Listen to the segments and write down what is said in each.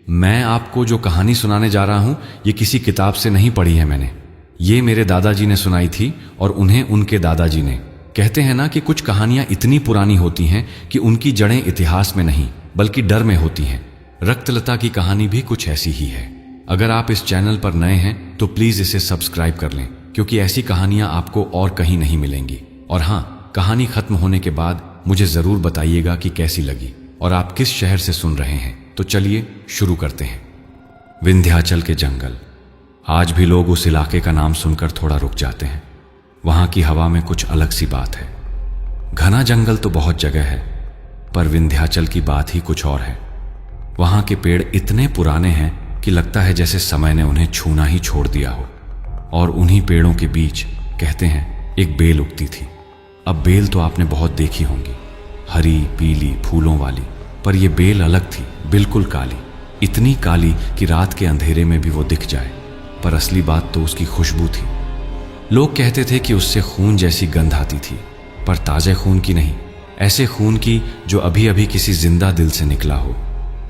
मैं आपको जो कहानी सुनाने जा रहा हूं ये किसी किताब से नहीं पढ़ी है मैंने। ये मेरे दादाजी ने सुनाई थी और उन्हें उनके दादाजी ने। कहते हैं ना कि कुछ कहानियां इतनी पुरानी होती हैं कि उनकी जड़ें इतिहास में नहीं बल्कि डर में होती हैं। रक्तलता की कहानी भी कुछ ऐसी ही है। अगर आप इस चैनल पर नए हैं तो प्लीज इसे सब्सक्राइब कर लें, क्योंकि ऐसी कहानियां आपको और कहीं नहीं मिलेंगी। और हाँ, कहानी खत्म होने के बाद मुझे जरूर बताइएगा कि कैसी लगी और आप किस शहर से सुन रहे हैं। तो चलिए शुरू करते हैं। विंध्याचल के जंगल। आज भी लोग उस इलाके का नाम सुनकर थोड़ा रुक जाते हैं। वहां की हवा में कुछ अलग सी बात है। घना जंगल तो बहुत जगह है, पर विंध्याचल की बात ही कुछ और है। वहां के पेड़ इतने पुराने हैं कि लगता है जैसे समय ने उन्हें छूना ही छोड़ दिया हो। और उन्हीं पेड़ों के बीच कहते हैं एक बेल उगती थी। अब बेल तो आपने बहुत देखी होंगी, हरी पीली फूलों वाली, पर यह बेल अलग थी, बिल्कुल काली। इतनी काली कि रात के अंधेरे में भी वो दिख जाए। पर असली बात तो उसकी खुशबू थी। लोग कहते थे कि उससे खून जैसी गंध आती थी, पर ताजे खून की नहीं, ऐसे खून की जो अभी अभी किसी जिंदा दिल से निकला हो।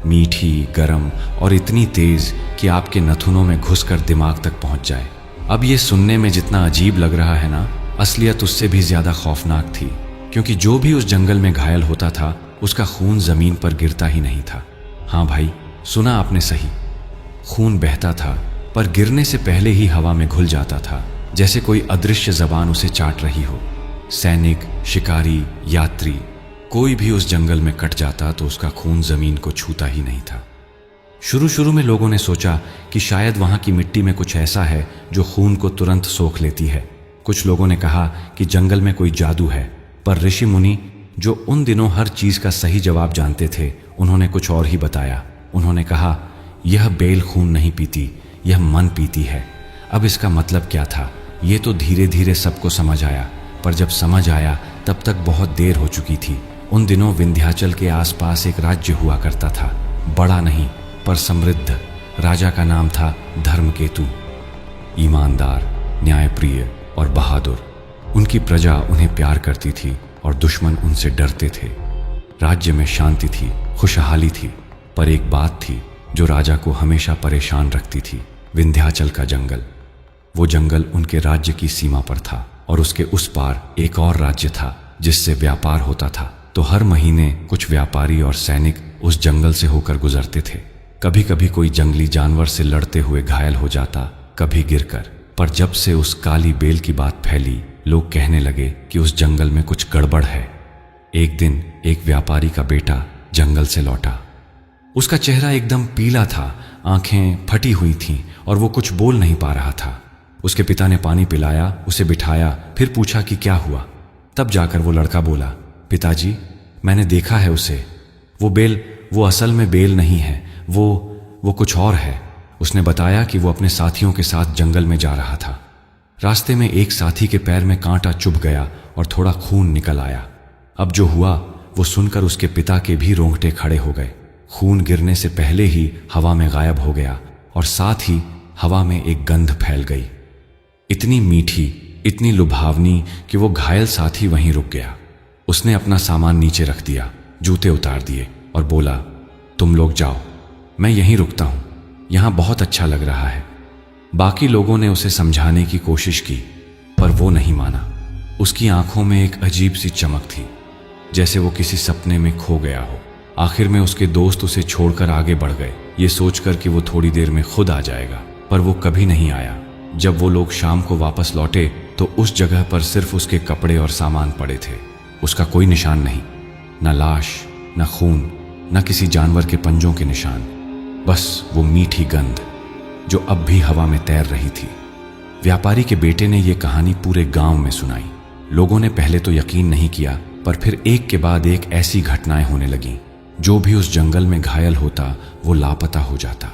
मीठी, गरम और इतनी तेज कि आपके नथुनों में घुसकर दिमाग तक पहुंच जाए। अब ये सुनने में जितना अजीब लग रहा है ना, असलियत उससे भी ज्यादा खौफनाक थी, क्योंकि जो भी उस जंगल में घायल होता था उसका खून जमीन पर गिरता ही नहीं था। हाँ भाई, सुना आपने सही, खून बहता था, पर गिरने से पहले ही हवा में घुल जाता था, जैसे कोई अदृश्य जबान उसे चाट रही हो। सैनिक, शिकारी, यात्री, कोई भी उस जंगल में कट जाता तो उसका खून जमीन को छूता ही नहीं था। शुरू शुरू में लोगों ने सोचा कि शायद वहां की मिट्टी में कुछ ऐसा है जो खून को तुरंत सोख लेती है। कुछ लोगों ने कहा कि जंगल में कोई जादू है, पर ऋषि मुनि जो उन दिनों हर चीज का सही जवाब जानते थे, उन्होंने कुछ और ही बताया। उन्होंने कहा, यह बेल खून नहीं पीती, यह मन पीती है। अब इसका मतलब क्या था, ये तो धीरे धीरे सबको समझ आया, पर जब समझ आया तब तक बहुत देर हो चुकी थी। उन दिनों विंध्याचल के आसपास एक राज्य हुआ करता था, बड़ा नहीं पर समृद्ध। राजा का नाम था धर्मकेतु। ईमानदार, न्यायप्रिय और बहादुर। उनकी प्रजा उन्हें प्यार करती थी और दुश्मन उनसे डरते थे। राज्य में शांति थी, खुशहाली थी, पर एक बात थी जो राजा को हमेशा परेशान रखती थी। विंध्याचल का जंगल। वो जंगल उनके राज्य की सीमा पर था और उसके उस पार एक और राज्य था जिससे व्यापार होता था। तो हर महीने कुछ व्यापारी और सैनिक उस जंगल से होकर गुजरते थे। कभी कभी कोई जंगली जानवर से लड़ते हुए घायल हो जाता, कभी गिरकर। पर जब से उस काली बेल की बात फैली, लोग कहने लगे कि उस जंगल में कुछ गड़बड़ है। एक दिन एक व्यापारी का बेटा जंगल से लौटा। उसका चेहरा एकदम पीला था, आंखें फटी हुई थीं और वो कुछ बोल नहीं पा रहा था। उसके पिता ने पानी पिलाया, उसे बिठाया, फिर पूछा कि क्या हुआ। तब जाकर वो लड़का बोला, पिताजी, मैंने देखा है उसे। वो बेल, वो असल में बेल नहीं है, वो कुछ और है। उसने बताया कि वो अपने साथियों के साथ जंगल में जा रहा था। रास्ते में एक साथी के पैर में कांटा चुभ गया और थोड़ा खून निकल आया। अब जो हुआ वो सुनकर उसके पिता के भी रोंगटे खड़े हो गए। खून गिरने से पहले ही हवा में गायब हो गया और साथ ही हवा में एक गंध फैल गई, इतनी मीठी, इतनी लुभावनी कि वो घायल साथी वहीं रुक गया। उसने अपना सामान नीचे रख दिया, जूते उतार दिए और बोला, तुम लोग जाओ, मैं यहीं रुकता हूं, यहां बहुत अच्छा लग रहा है। बाकी लोगों ने उसे समझाने की कोशिश की, पर वो नहीं माना। उसकी आंखों में एक अजीब सी चमक थी, जैसे वो किसी सपने में खो गया हो। आखिर में उसके दोस्त उसे छोड़कर आगे बढ़ गए, ये सोचकर कि वो थोड़ी देर में खुद आ जाएगा, पर वो कभी नहीं आया। जब वो लोग शाम को वापस लौटे तो उस जगह पर सिर्फ उसके कपड़े और सामान पड़े थे। उसका कोई निशान नहीं, न लाश, न खून, न किसी जानवर के पंजों के निशान, बस वो मीठी गंध जो अब भी हवा में तैर रही थी। व्यापारी के बेटे ने यह कहानी पूरे गांव में सुनाई। लोगों ने पहले तो यकीन नहीं किया, पर फिर एक के बाद एक ऐसी घटनाएं होने लगीं। जो भी उस जंगल में घायल होता वो लापता हो जाता,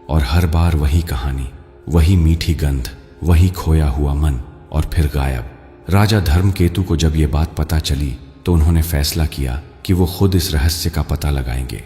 और हर बार वही कहानी, वही मीठी गंध, वही खोया हुआ मन, और फिर गायब। राजा धर्मकेतु को जब ये बात पता चली तो उन्होंने फैसला किया कि वो खुद इस रहस्य का पता लगाएंगे।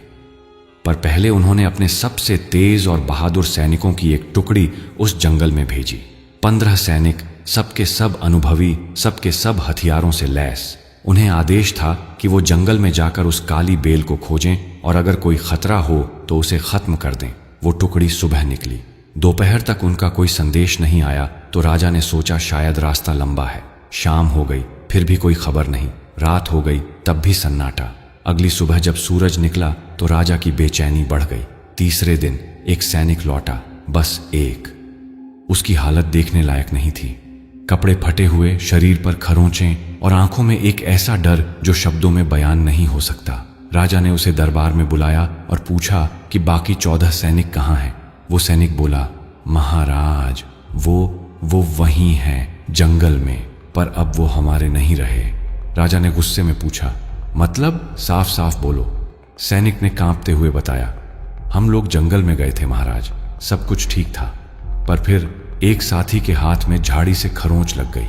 पर पहले उन्होंने अपने सबसे तेज और बहादुर सैनिकों की एक टुकड़ी उस जंगल में भेजी। 15 सैनिक, सबके सब अनुभवी, सबके सब हथियारों से लैस। उन्हें आदेश था कि वो जंगल में जाकर उस काली बेल को खोजें और अगर कोई खतरा हो तो उसे खत्म कर दें। वो टुकड़ी सुबह निकली। दोपहर तक उनका कोई संदेश नहीं आया तो राजा ने सोचा शायद रास्ता लंबा है। शाम हो गई, फिर भी कोई खबर नहीं। रात हो गई, तब भी सन्नाटा। अगली सुबह जब सूरज निकला तो राजा की बेचैनी बढ़ गई। तीसरे दिन एक सैनिक लौटा, बस एक। उसकी हालत देखने लायक नहीं थी। कपड़े फटे हुए, शरीर पर खरोंचें और आंखों में एक ऐसा डर जो शब्दों में बयान नहीं हो सकता। राजा ने उसे दरबार में बुलाया और पूछा कि बाकी 14 सैनिक कहाँ हैं। वो सैनिक बोला, महाराज वो वहीं हैं, जंगल में, पर अब वो हमारे नहीं रहे। राजा ने गुस्से में पूछा, मतलब साफ साफ बोलो। सैनिक ने कांपते हुए बताया, हम लोग जंगल में गए थे महाराज, सब कुछ ठीक था, पर फिर एक साथी के हाथ में झाड़ी से खरोंच लग गई।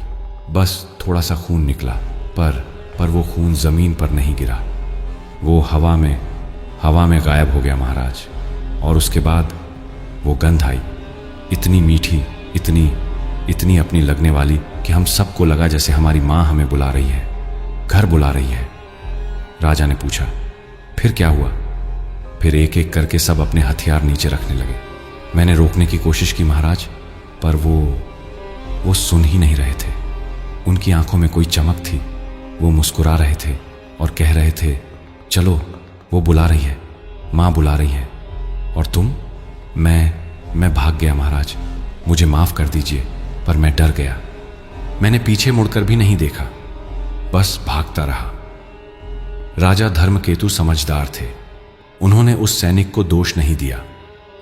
बस थोड़ा सा खून निकला, पर वो खून जमीन पर नहीं गिरा, वो हवा में गायब हो गया महाराज। और उसके बाद वो गंध आई, इतनी मीठी, इतनी अपनी लगने वाली कि हम सबको लगा जैसे हमारी माँ हमें बुला रही है, घर बुला रही है। राजा ने पूछा, फिर क्या हुआ? फिर एक एक करके सब अपने हथियार नीचे रखने लगे। मैंने रोकने की कोशिश की महाराज, पर वो सुन ही नहीं रहे थे। उनकी आंखों में कोई चमक थी। वो मुस्कुरा रहे थे और कह रहे थे, चलो, वो बुला रही है, माँ बुला रही है। और तुम? मैं भाग गया महाराज, मुझे माफ कर दीजिए, पर मैं डर गया। मैंने पीछे मुड़कर भी नहीं देखा, बस भागता रहा। राजा धर्मकेतु समझदार थे। उन्होंने उस सैनिक को दोष नहीं दिया,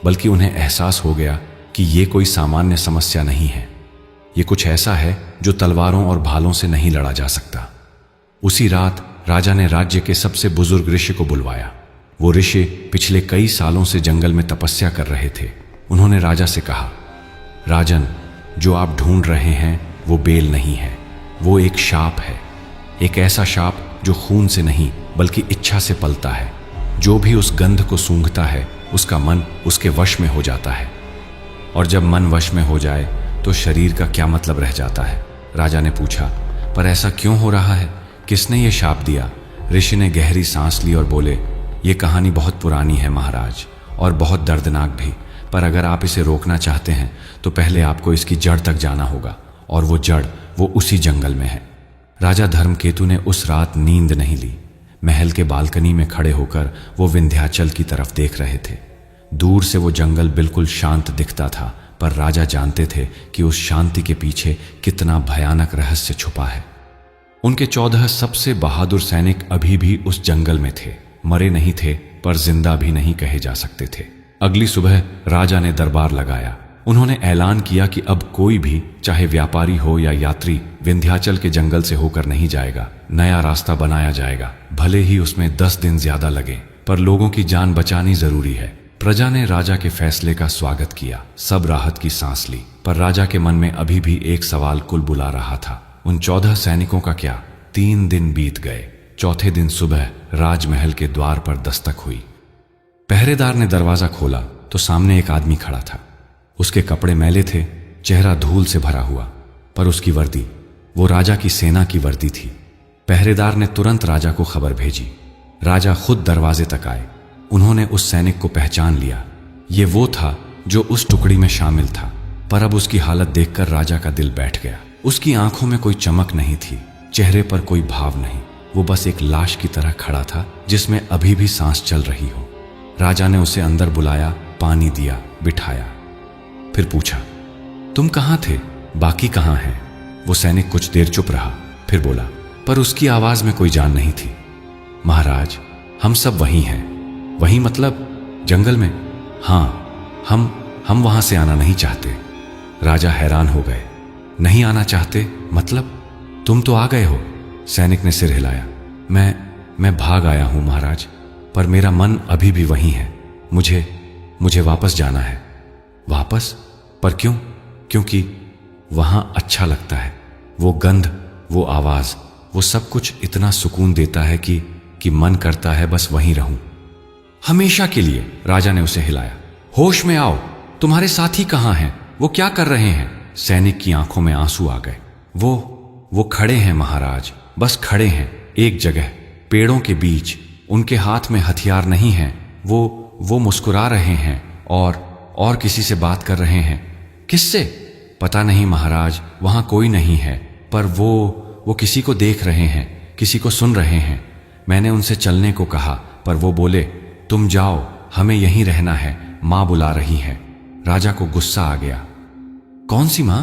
बल्कि उन्हें एहसास हो गया कि ये कोई सामान्य समस्या नहीं है। ये कुछ ऐसा है जो तलवारों और भालों से नहीं लड़ा जा सकता। उसी रात राजा ने राज्य के सबसे बुजुर्ग ऋषि को बुलवाया। वो ऋषि पिछले कई सालों से जंगल में तपस्या कर रहे थे। उन्होंने राजा से कहा, राजन, जो आप ढूंढ रहे हैं वो बेल नहीं है, वो एक शाप है। एक ऐसा शाप जो खून से नहीं बल्कि इच्छा से पलता है। जो भी उस गंध को सूंघता है उसका मन उसके वश में हो जाता है, और जब मन वश में हो जाए तो शरीर का क्या मतलब रह जाता है? राजा ने पूछा, पर ऐसा क्यों हो रहा है? किसने ये शाप दिया? ऋषि ने गहरी सांस ली और बोले, ये कहानी बहुत पुरानी है महाराज, और बहुत दर्दनाक भी, पर अगर आप इसे रोकना चाहते हैं तो पहले आपको इसकी जड़ तक जाना होगा, और वो जड़ वो उसी जंगल में है। राजा धर्मकेतु ने उस रात नींद नहीं ली। महल के बालकनी में खड़े होकर वो विंध्याचल की तरफ देख रहे थे। दूर से वो जंगल बिल्कुल शांत दिखता था, पर राजा जानते थे कि उस शांति के पीछे कितना भयानक रहस्य छुपा है। उनके 14 सबसे बहादुर सैनिक अभी भी उस जंगल में थे। मरे नहीं थे, पर जिंदा भी नहीं कहे जा सकते थे। अगली सुबह राजा ने दरबार लगाया। उन्होंने ऐलान किया कि अब कोई भी, चाहे व्यापारी हो या यात्री, विंध्याचल के जंगल से होकर नहीं जाएगा। नया रास्ता बनाया जाएगा, भले ही उसमें 10 दिन ज्यादा लगे, पर लोगों की जान बचानी जरूरी है। प्रजा ने राजा के फैसले का स्वागत किया। सब राहत की सांस ली, पर राजा के मन में अभी भी एक सवाल कुल बुला रहा था, उन 14 सैनिकों का क्या? 3 दिन बीत गए। चौथे दिन सुबह राजमहल के द्वार पर दस्तक हुई। पहरेदार ने दरवाजा खोला तो सामने एक आदमी खड़ा था। उसके कपड़े मैले थे, चेहरा धूल से भरा हुआ, पर उसकी वर्दी, वो राजा की सेना की वर्दी थी। पहरेदार ने तुरंत राजा को खबर भेजी। राजा खुद दरवाजे तक आए। उन्होंने उस सैनिक को पहचान लिया। ये वो था जो उस टुकड़ी में शामिल था, पर अब उसकी हालत देखकर राजा का दिल बैठ गया। उसकी आंखों में कोई चमक नहीं थी, चेहरे पर कोई भाव नहीं। वो बस एक लाश की तरह खड़ा था जिसमें अभी भी सांस चल रही हो। राजा ने उसे अंदर बुलाया, पानी दिया, बिठाया, फिर पूछा, तुम कहां थे? बाकी कहां हैं? वो सैनिक कुछ देर चुप रहा, फिर बोला, पर उसकी आवाज में कोई जान नहीं थी। महाराज, हम सब वहीं हैं। वहीं मतलब जंगल में? हाँ, हम वहां से आना नहीं चाहते। राजा हैरान हो गए। नहीं आना चाहते मतलब? तुम तो आ गए हो। सैनिक ने सिर हिलाया। मैं भाग आया हूं महाराज, पर मेरा मन अभी भी वहीं है। मुझे वापस जाना है। वापस? पर क्यों? क्योंकि वहां अच्छा लगता है। वो गंध, वो आवाज, वो सब कुछ इतना सुकून देता है कि मन करता है बस वहीं रहूं, हमेशा के लिए। राजा ने उसे हिलाया। होश में आओ, तुम्हारे साथी कहां हैं? वो क्या कर रहे हैं? सैनिक की आंखों में आंसू आ गए। वो खड़े हैं महाराज, बस खड़े हैं एक जगह, पेड़ों के बीच। उनके हाथ में हथियार नहीं है। वो मुस्कुरा रहे हैं और और किसी से बात कर रहे हैं। किससे? पता नहीं महाराज, वहां कोई नहीं है, पर वो किसी को देख रहे हैं, किसी को सुन रहे हैं। मैंने उनसे चलने को कहा, पर वो बोले तुम जाओ, हमें यहीं रहना है, माँ बुला रही है। राजा को गुस्सा आ गया। कौन सी माँ?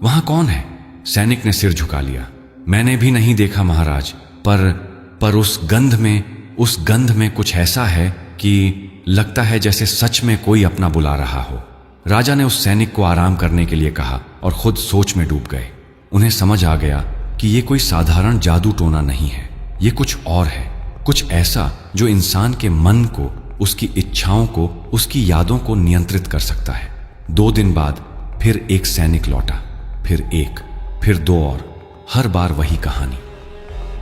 वहां कौन है? सैनिक ने सिर झुका लिया। मैंने भी नहीं देखा महाराज, पर उस गंध में कुछ ऐसा है कि लगता है जैसे सच में कोई अपना बुला रहा हो। राजा ने उस सैनिक को आराम करने के लिए कहा और खुद सोच में डूब गए। उन्हें समझ आ गया कि ये कोई साधारण जादू टोना नहीं है, ये कुछ और है, कुछ ऐसा जो इंसान के मन को, उसकी इच्छाओं को, उसकी यादों को नियंत्रित कर सकता है। 2 दिन बाद फिर एक सैनिक लौटा, फिर एक, फिर 2 और, हर बार वही कहानी।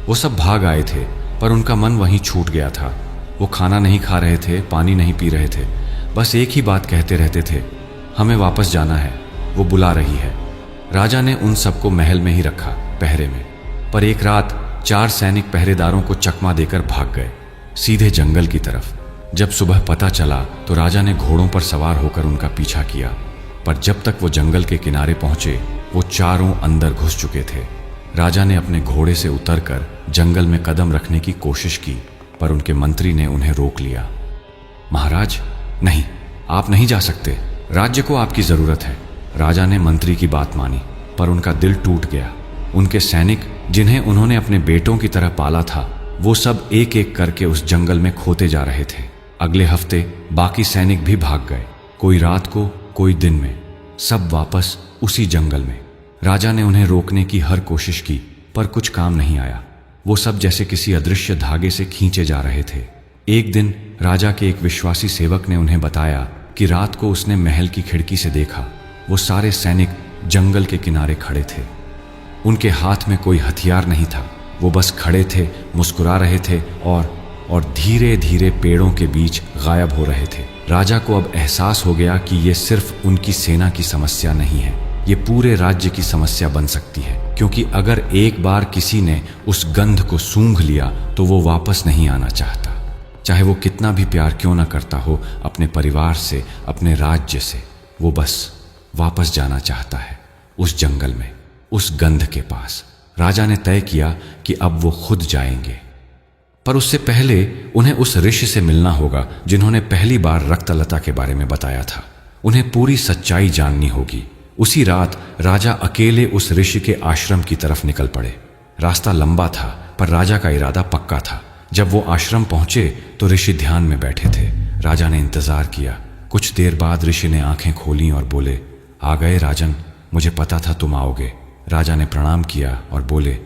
वो सब भाग आए थे, पर उनका मन वहीं छूट गया था। वो खाना नहीं खा रहे थे, पानी नहीं पी रहे थे, बस एक ही बात कहते रहते थे, हमें वापस जाना है, वो बुला रही है। राजा ने उन सबको महल में ही रखा, पहरे में। पर एक रात 4 सैनिक पहरेदारों को चकमा देकर भाग गए, सीधे जंगल की तरफ। जब सुबह पता चला तो राजा ने घोड़ों पर सवार होकर उनका पीछा किया, पर जब तक वो जंगल के किनारे पहुंचे वो चारों अंदर घुस चुके थे। राजा ने अपने घोड़े से उतरकर जंगल में कदम रखने की कोशिश की, पर उनके मंत्री ने उन्हें रोक लिया। महाराज, नहीं, आप नहीं जा सकते, राज्य को आपकी जरूरत है। राजा ने मंत्री की बात मानी, पर उनका दिल टूट गया। उनके सैनिक, जिन्हें उन्होंने अपने बेटों की तरह पाला था, वो सब एक एक करके उस जंगल में खोते जा रहे थे। अगले हफ्ते बाकी सैनिक भी भाग गए, कोई रात को, कोई दिन में, सब वापस उसी जंगल में। राजा ने उन्हें रोकने की हर कोशिश की, पर कुछ काम नहीं आया। वो सब जैसे किसी अदृश्य धागे से खींचे जा रहे थे। एक दिन राजा के एक विश्वासी सेवक ने उन्हें बताया कि रात को उसने महल की खिड़की से देखा, वो सारे सैनिक जंगल के किनारे खड़े थे। उनके हाथ में कोई हथियार नहीं था, वो बस खड़े थे, मुस्कुरा रहे थे और धीरे धीरे पेड़ों के बीच गायब हो रहे थे। राजा को अब एहसास हो गया कि ये सिर्फ उनकी सेना की समस्या नहीं है, ये पूरे राज्य की समस्या बन सकती है, क्योंकि अगर एक बार किसी ने उस गंध को सूंघ लिया तो वो वापस नहीं आना चाहता। चाहे वो कितना भी प्यार क्यों ना करता हो अपने परिवार से, अपने राज्य से, वो बस वापस जाना चाहता है उस जंगल में, उस गंध के पास। राजा ने तय किया कि अब वो खुद जाएंगे, पर उससे पहले उन्हें उस ऋषि से मिलना होगा जिन्होंने पहली बार रक्तलता के बारे में बताया था। उन्हें पूरी सच्चाई जाननी होगी। उसी रात राजा अकेले उस ऋषि के आश्रम की तरफ निकल पड़े। रास्ता लंबा था, पर राजा का इरादा पक्का था। जब वो आश्रम पहुंचे तो ऋषि ध्यान में बैठे थे। राजा ने इंतजार किया। कुछ देर बाद ऋषि ने आंखें खोली और बोले, आ गए राजन, मुझे पता था तुम आओगे। राजा ने प्रणाम किया और बोले,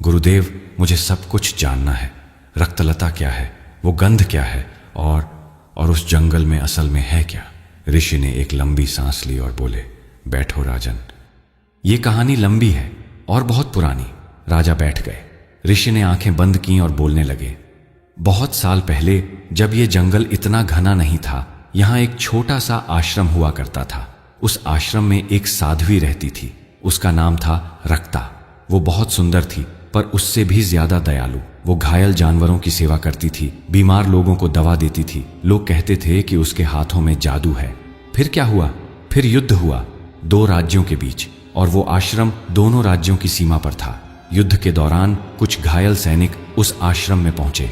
गुरुदेव, मुझे सब कुछ जानना है। रक्तलता क्या है, वो गंध क्या है, और उस जंगल में असल में है क्या? ऋषि ने एक लंबी सांस ली और बोले, बैठो राजन, ये कहानी लंबी है और बहुत पुरानी। राजा बैठ गए। ऋषि ने आंखें बंद की और बोलने लगे, बहुत साल पहले, जब ये जंगल इतना घना नहीं था, यहाँ एक छोटा सा आश्रम हुआ करता था। उस आश्रम में एक साध्वी रहती थी, उसका नाम था रक्ता। वो बहुत सुंदर थी, पर उससे भी ज्यादा दयालु। वो घायल जानवरों की सेवा करती थी, बीमार लोगों को दवा देती थी। लोग कहते थे कि उसके हाथों में जादू है। फिर क्या हुआ? फिर युद्ध हुआ 2 राज्यों के बीच, और वो आश्रम दोनों राज्यों की सीमा पर था। युद्ध के दौरान कुछ घायल सैनिक उस आश्रम में पहुंचे।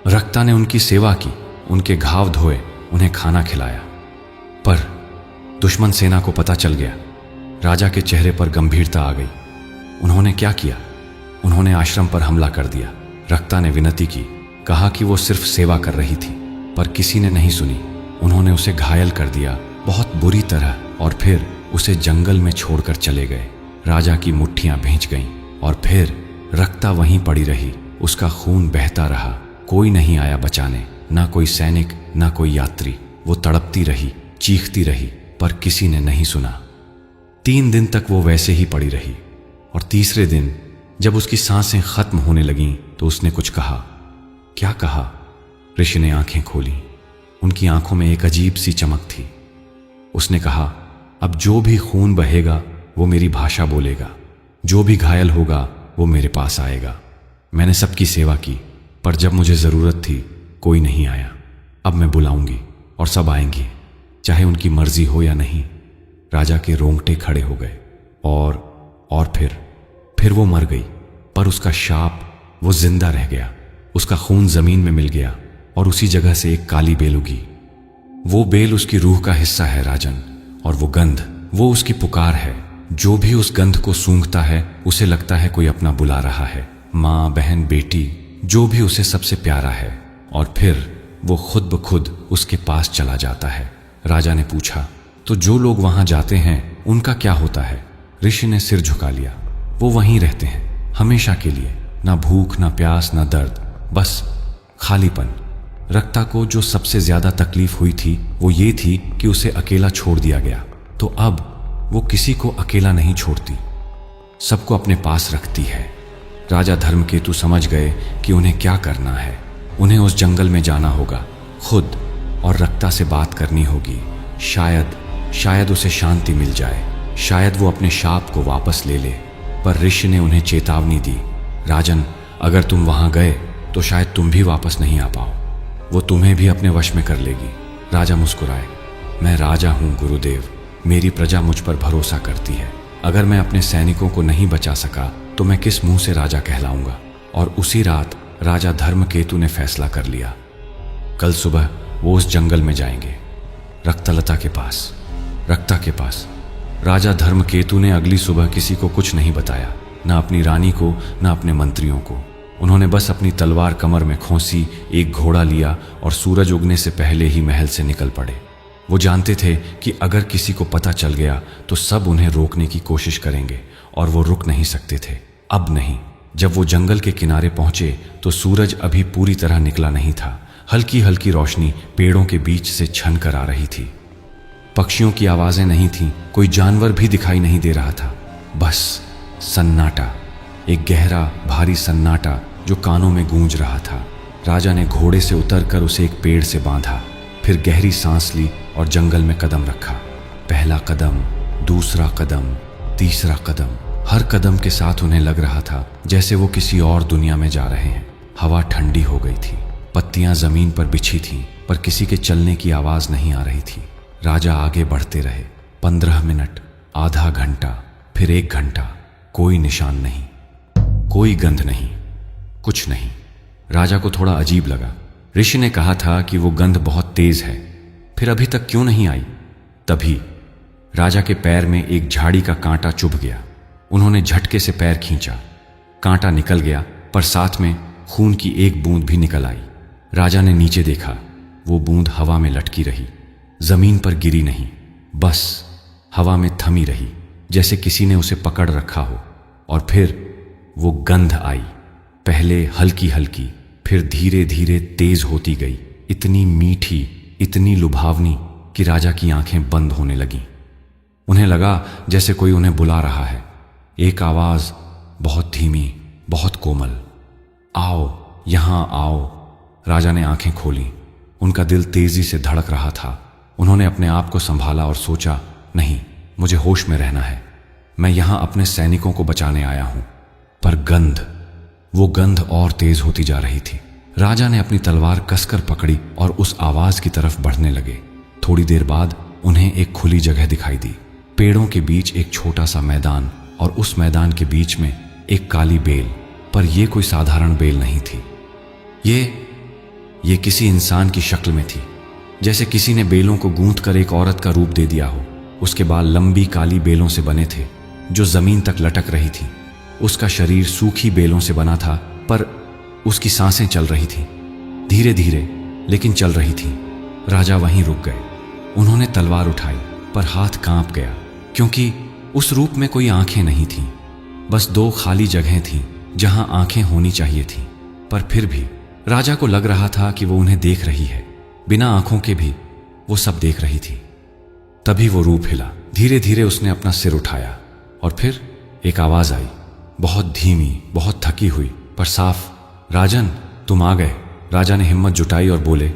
रक्ता ने उनकी सेवा की, उनके घाव धोए, उन्हें खाना खिलाया। पर दुश्मन सेना को पता चल गया। राजा के चेहरे पर गंभीरता आ गई। उन्होंने क्या किया? उन्होंने आश्रम पर हमला कर दिया। रक्ता ने विनती की, कहा कि वो सिर्फ सेवा कर रही थी, पर किसी ने नहीं सुनी। उन्होंने उसे घायल कर दिया, बहुत बुरी तरह, और फिर उसे जंगल में छोड़कर चले गए। राजा की मुट्ठियां भींच गईं, और फिर रक्ता वहीं पड़ी रही। उसका खून बहता रहा, कोई नहीं आया बचाने, ना कोई सैनिक, ना कोई यात्री। वो तड़पती रही, चीखती रही, पर किसी ने नहीं सुना। 3 दिन तक वो वैसे ही पड़ी रही, और तीसरे दिन जब उसकी सांसें खत्म होने लगीं तो उसने कुछ कहा। क्या कहा? ऋषि ने आंखें खोली। उनकी आंखों में एक अजीब सी चमक थी। उसने कहा, अब जो भी खून बहेगा वो मेरी भाषा बोलेगा, जो भी घायल होगा वो मेरे पास आएगा। मैंने सबकी सेवा की, पर जब मुझे जरूरत थी कोई नहीं आया। अब मैं बुलाऊंगी और सब आएंगे। चाहे उनकी मर्जी हो या नहीं। राजा के रोंगटे खड़े हो गए और फिर वो मर गई, पर उसका शाप वो जिंदा रह गया। उसका खून जमीन में मिल गया और उसी जगह से एक काली बेल उगी। वो बेल उसकी रूह का हिस्सा है राजन, और वो गंध वो उसकी पुकार है। जो भी उस गंध को सूंघता है उसे लगता है कोई अपना बुला रहा है, माँ, बहन, बेटी, जो भी उसे सबसे प्यारा है। और फिर वो खुद ब खुद उसके पास चला जाता है। राजा ने पूछा, तो जो लोग वहां जाते हैं उनका क्या होता है? ऋषि ने सिर झुका लिया। वो वहीं रहते हैं हमेशा के लिए, ना भूख, ना प्यास, ना दर्द, बस खालीपन। रक्ता को जो सबसे ज्यादा तकलीफ हुई थी वो ये थी कि उसे अकेला छोड़ दिया गया, तो अब वो किसी को अकेला नहीं छोड़ती, सबको अपने पास रखती है। राजा धर्मकेतु समझ गए कि उन्हें क्या करना है। उन्हें उस जंगल में जाना होगा, खुद और रक्ता से बात करनी होगी। शायद उसे शांति मिल जाए, शायद वो अपने शाप को वापस ले ले। पर ऋषि ने उन्हें चेतावनी दी, राजन, अगर तुम वहां गए तो शायद तुम भी वापस नहीं आ पाओ, वो तुम्हें भी अपने वश में कर लेगी। राजा मुस्कुराए, मैं राजा हूं गुरुदेव, मेरी प्रजा मुझ पर भरोसा करती है। अगर मैं अपने सैनिकों को नहीं बचा सका तो मैं किस मुंह से राजा कहलाऊंगा। और उसी रात राजा धर्मकेतु ने फैसला कर लिया, कल सुबह वो उस जंगल में जाएंगे, रक्तलता के पास, रक्ता के पास। राजा धर्मकेतु ने अगली सुबह किसी को कुछ नहीं बताया, ना अपनी रानी को, ना अपने मंत्रियों को। उन्होंने बस अपनी तलवार कमर में खोसी, एक घोड़ा लिया और सूरज उगने से पहले ही महल से निकल पड़े। वो जानते थे कि अगर किसी को पता चल गया तो सब उन्हें रोकने की कोशिश करेंगे और वो रुक नहीं सकते थे, अब नहीं। जब वो जंगल के किनारे पहुंचे तो सूरज अभी पूरी तरह निकला नहीं था। हल्की हल्की रोशनी पेड़ों के बीच से छन कर आ रही थी। पक्षियों की आवाजें नहीं थीं, कोई जानवर भी दिखाई नहीं दे रहा था, बस सन्नाटा, एक गहरा भारी सन्नाटा जो कानों में गूंज रहा था। राजा ने घोड़े से उतरकर उसे एक पेड़ से बांधा, फिर गहरी सांस ली और जंगल में कदम रखा। पहला कदम, दूसरा कदम, तीसरा कदम। हर कदम के साथ उन्हें लग रहा था जैसे वो किसी और दुनिया में जा रहे हैं। हवा ठंडी हो गई थी, पत्तियां जमीन पर बिछी थीं, पर किसी के चलने की आवाज नहीं आ रही थी। राजा आगे बढ़ते रहे। 15 मिनट, आधा घंटा, फिर 1 घंटा, कोई निशान नहीं, कोई गंध नहीं, कुछ नहीं। राजा को थोड़ा अजीब लगा। ऋषि ने कहा था कि वो गंध बहुत तेज है, फिर अभी तक क्यों नहीं आई? तभी राजा के पैर में एक झाड़ी का कांटा चुभ गया। उन्होंने झटके से पैर खींचा, कांटा निकल गया, पर साथ में खून की एक बूंद भी निकल आई। राजा ने नीचे देखा, वो बूंद हवा में लटकी रही, जमीन पर गिरी नहीं, बस हवा में थमी रही, जैसे किसी ने उसे पकड़ रखा हो। और फिर वो गंध आई, पहले हल्की हल्की, फिर धीरे धीरे तेज होती गई, इतनी मीठी, इतनी लुभावनी कि राजा की आंखें बंद होने लगीं। उन्हें लगा जैसे कोई उन्हें बुला रहा है। एक आवाज, बहुत धीमी, बहुत कोमल, आओ, यहां आओ। राजा ने आंखें खोली, उनका दिल तेजी से धड़क रहा था। उन्होंने अपने आप को संभाला और सोचा, नहीं, मुझे होश में रहना है, मैं यहां अपने सैनिकों को बचाने आया हूं। पर गंध, वो गंध और तेज होती जा रही थी। राजा ने अपनी तलवार कसकर पकड़ी और उस आवाज की तरफ बढ़ने लगे। थोड़ी देर बाद उन्हें एक खुली जगह दिखाई दी, पेड़ों के बीच एक छोटा सा मैदान, और उस मैदान के बीच में एक काली बेल। पर यह कोई साधारण बेल नहीं थी, ये किसी इंसान की शक्ल में थी, जैसे किसी ने बेलों को गूंथ कर एक औरत का रूप दे दिया हो। उसके बाल लंबी काली बेलों से बने थे जो जमीन तक लटक रही थी। उसका शरीर सूखी बेलों से बना था, पर उसकी सांसें चल रही थीं, धीरे धीरे लेकिन चल रही थीं। राजा वहीं रुक गए। उन्होंने तलवार उठाई, पर हाथ कांप गया, क्योंकि उस रूप में कोई आंखें नहीं थीं, बस 2 खाली जगहें थीं जहां आंखें होनी चाहिए थीं। पर फिर भी राजा को लग रहा था कि वो उन्हें देख रही है, बिना आंखों के भी वो सब देख रही थी। तभी वो रूप हिला, धीरे धीरे उसने अपना सिर उठाया, और फिर एक आवाज आई, बहुत धीमी, बहुत थकी हुई, पर साफ, राजन, तुम आ गए। राजा ने हिम्मत जुटाई और बोले,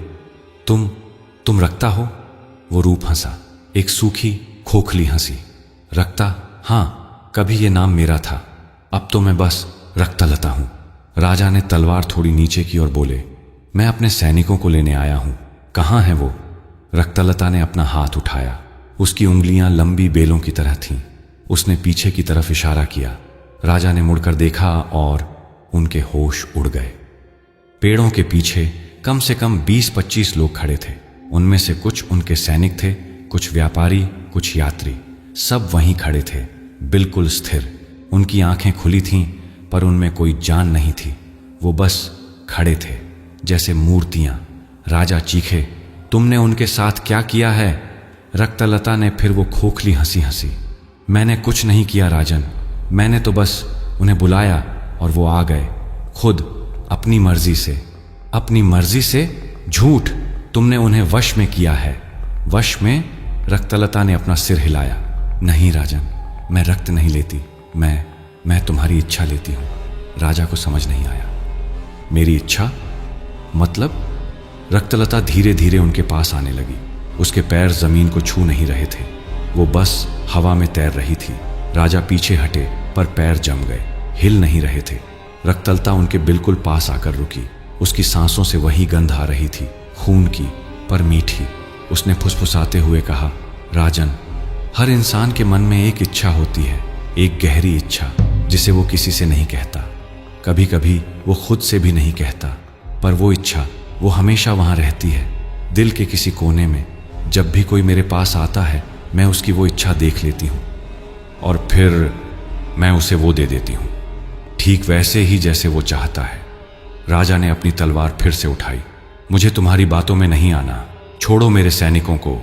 तुम रक्ता हो? वो रूप हंसा, एक सूखी खोखली हंसी। रक्ता? हां, कभी ये नाम मेरा था, अब तो मैं बस रक्तलता हूं। राजा ने तलवार थोड़ी नीचे की और बोले, मैं अपने सैनिकों को लेने आया हूं, कहां है वो? रक्तलता ने अपना हाथ उठाया। उसकी उंगलियां लंबी बेलों की तरह थीं। उसने पीछे की तरफ इशारा किया। राजा ने मुड़कर देखा और उनके होश उड़ गए। पेड़ों के पीछे कम से कम 20-25 लोग खड़े थे। उनमें से कुछ उनके सैनिक थे, कुछ व्यापारी, कुछ यात्री। सब वहीं खड़े थे, बिल्कुल स्थिर। उनकी आंखें खुली थीं, पर उनमें कोई जान नहीं थी। वो बस खड़े थे, जैसे मूर्तियां। राजा चीखे, तुमने उनके साथ क्या किया है? रक्तलता ने फिर वो खोखली हंसी हंसी। मैंने कुछ नहीं किया राजन, मैंने तो बस उन्हें बुलाया और वो आ गए, खुद अपनी मर्जी से। अपनी मर्जी से? झूठ! तुमने उन्हें वश में किया है। वश में? रक्तलता ने अपना सिर हिलाया। नहीं राजन, मैं रक्त नहीं लेती, मैं तुम्हारी इच्छा लेती हूं। राजा को समझ नहीं आया। मेरी इच्छा? मतलब? रक्तलता धीरे धीरे उनके पास आने लगी। उसके पैर जमीन को छू नहीं रहे थे, वो बस हवा में तैर रही थी। राजा पीछे हटे, पर पैर जम गए, हिल नहीं रहे थे। रक्तलता उनके बिल्कुल पास आकर रुकी। उसकी सांसों से वही गंध आ रही थी, खून की, पर मीठी। उसने फुसफुसाते हुए कहा, राजन, हर इंसान के मन में एक इच्छा होती है, एक गहरी इच्छा, जिसे वो किसी से नहीं कहता। कभी कभी वो खुद से भी नहीं कहता, पर वो इच्छा, वो हमेशा वहां रहती है, दिल के किसी कोने में। जब भी कोई मेरे पास आता है, मैं उसकी वो इच्छा देख लेती हूँ और फिर मैं उसे वो दे देती हूँ, ठीक वैसे ही जैसे वो चाहता है। राजा ने अपनी तलवार फिर से उठाई। मुझे तुम्हारी बातों में नहीं आना, छोड़ो मेरे सैनिकों को।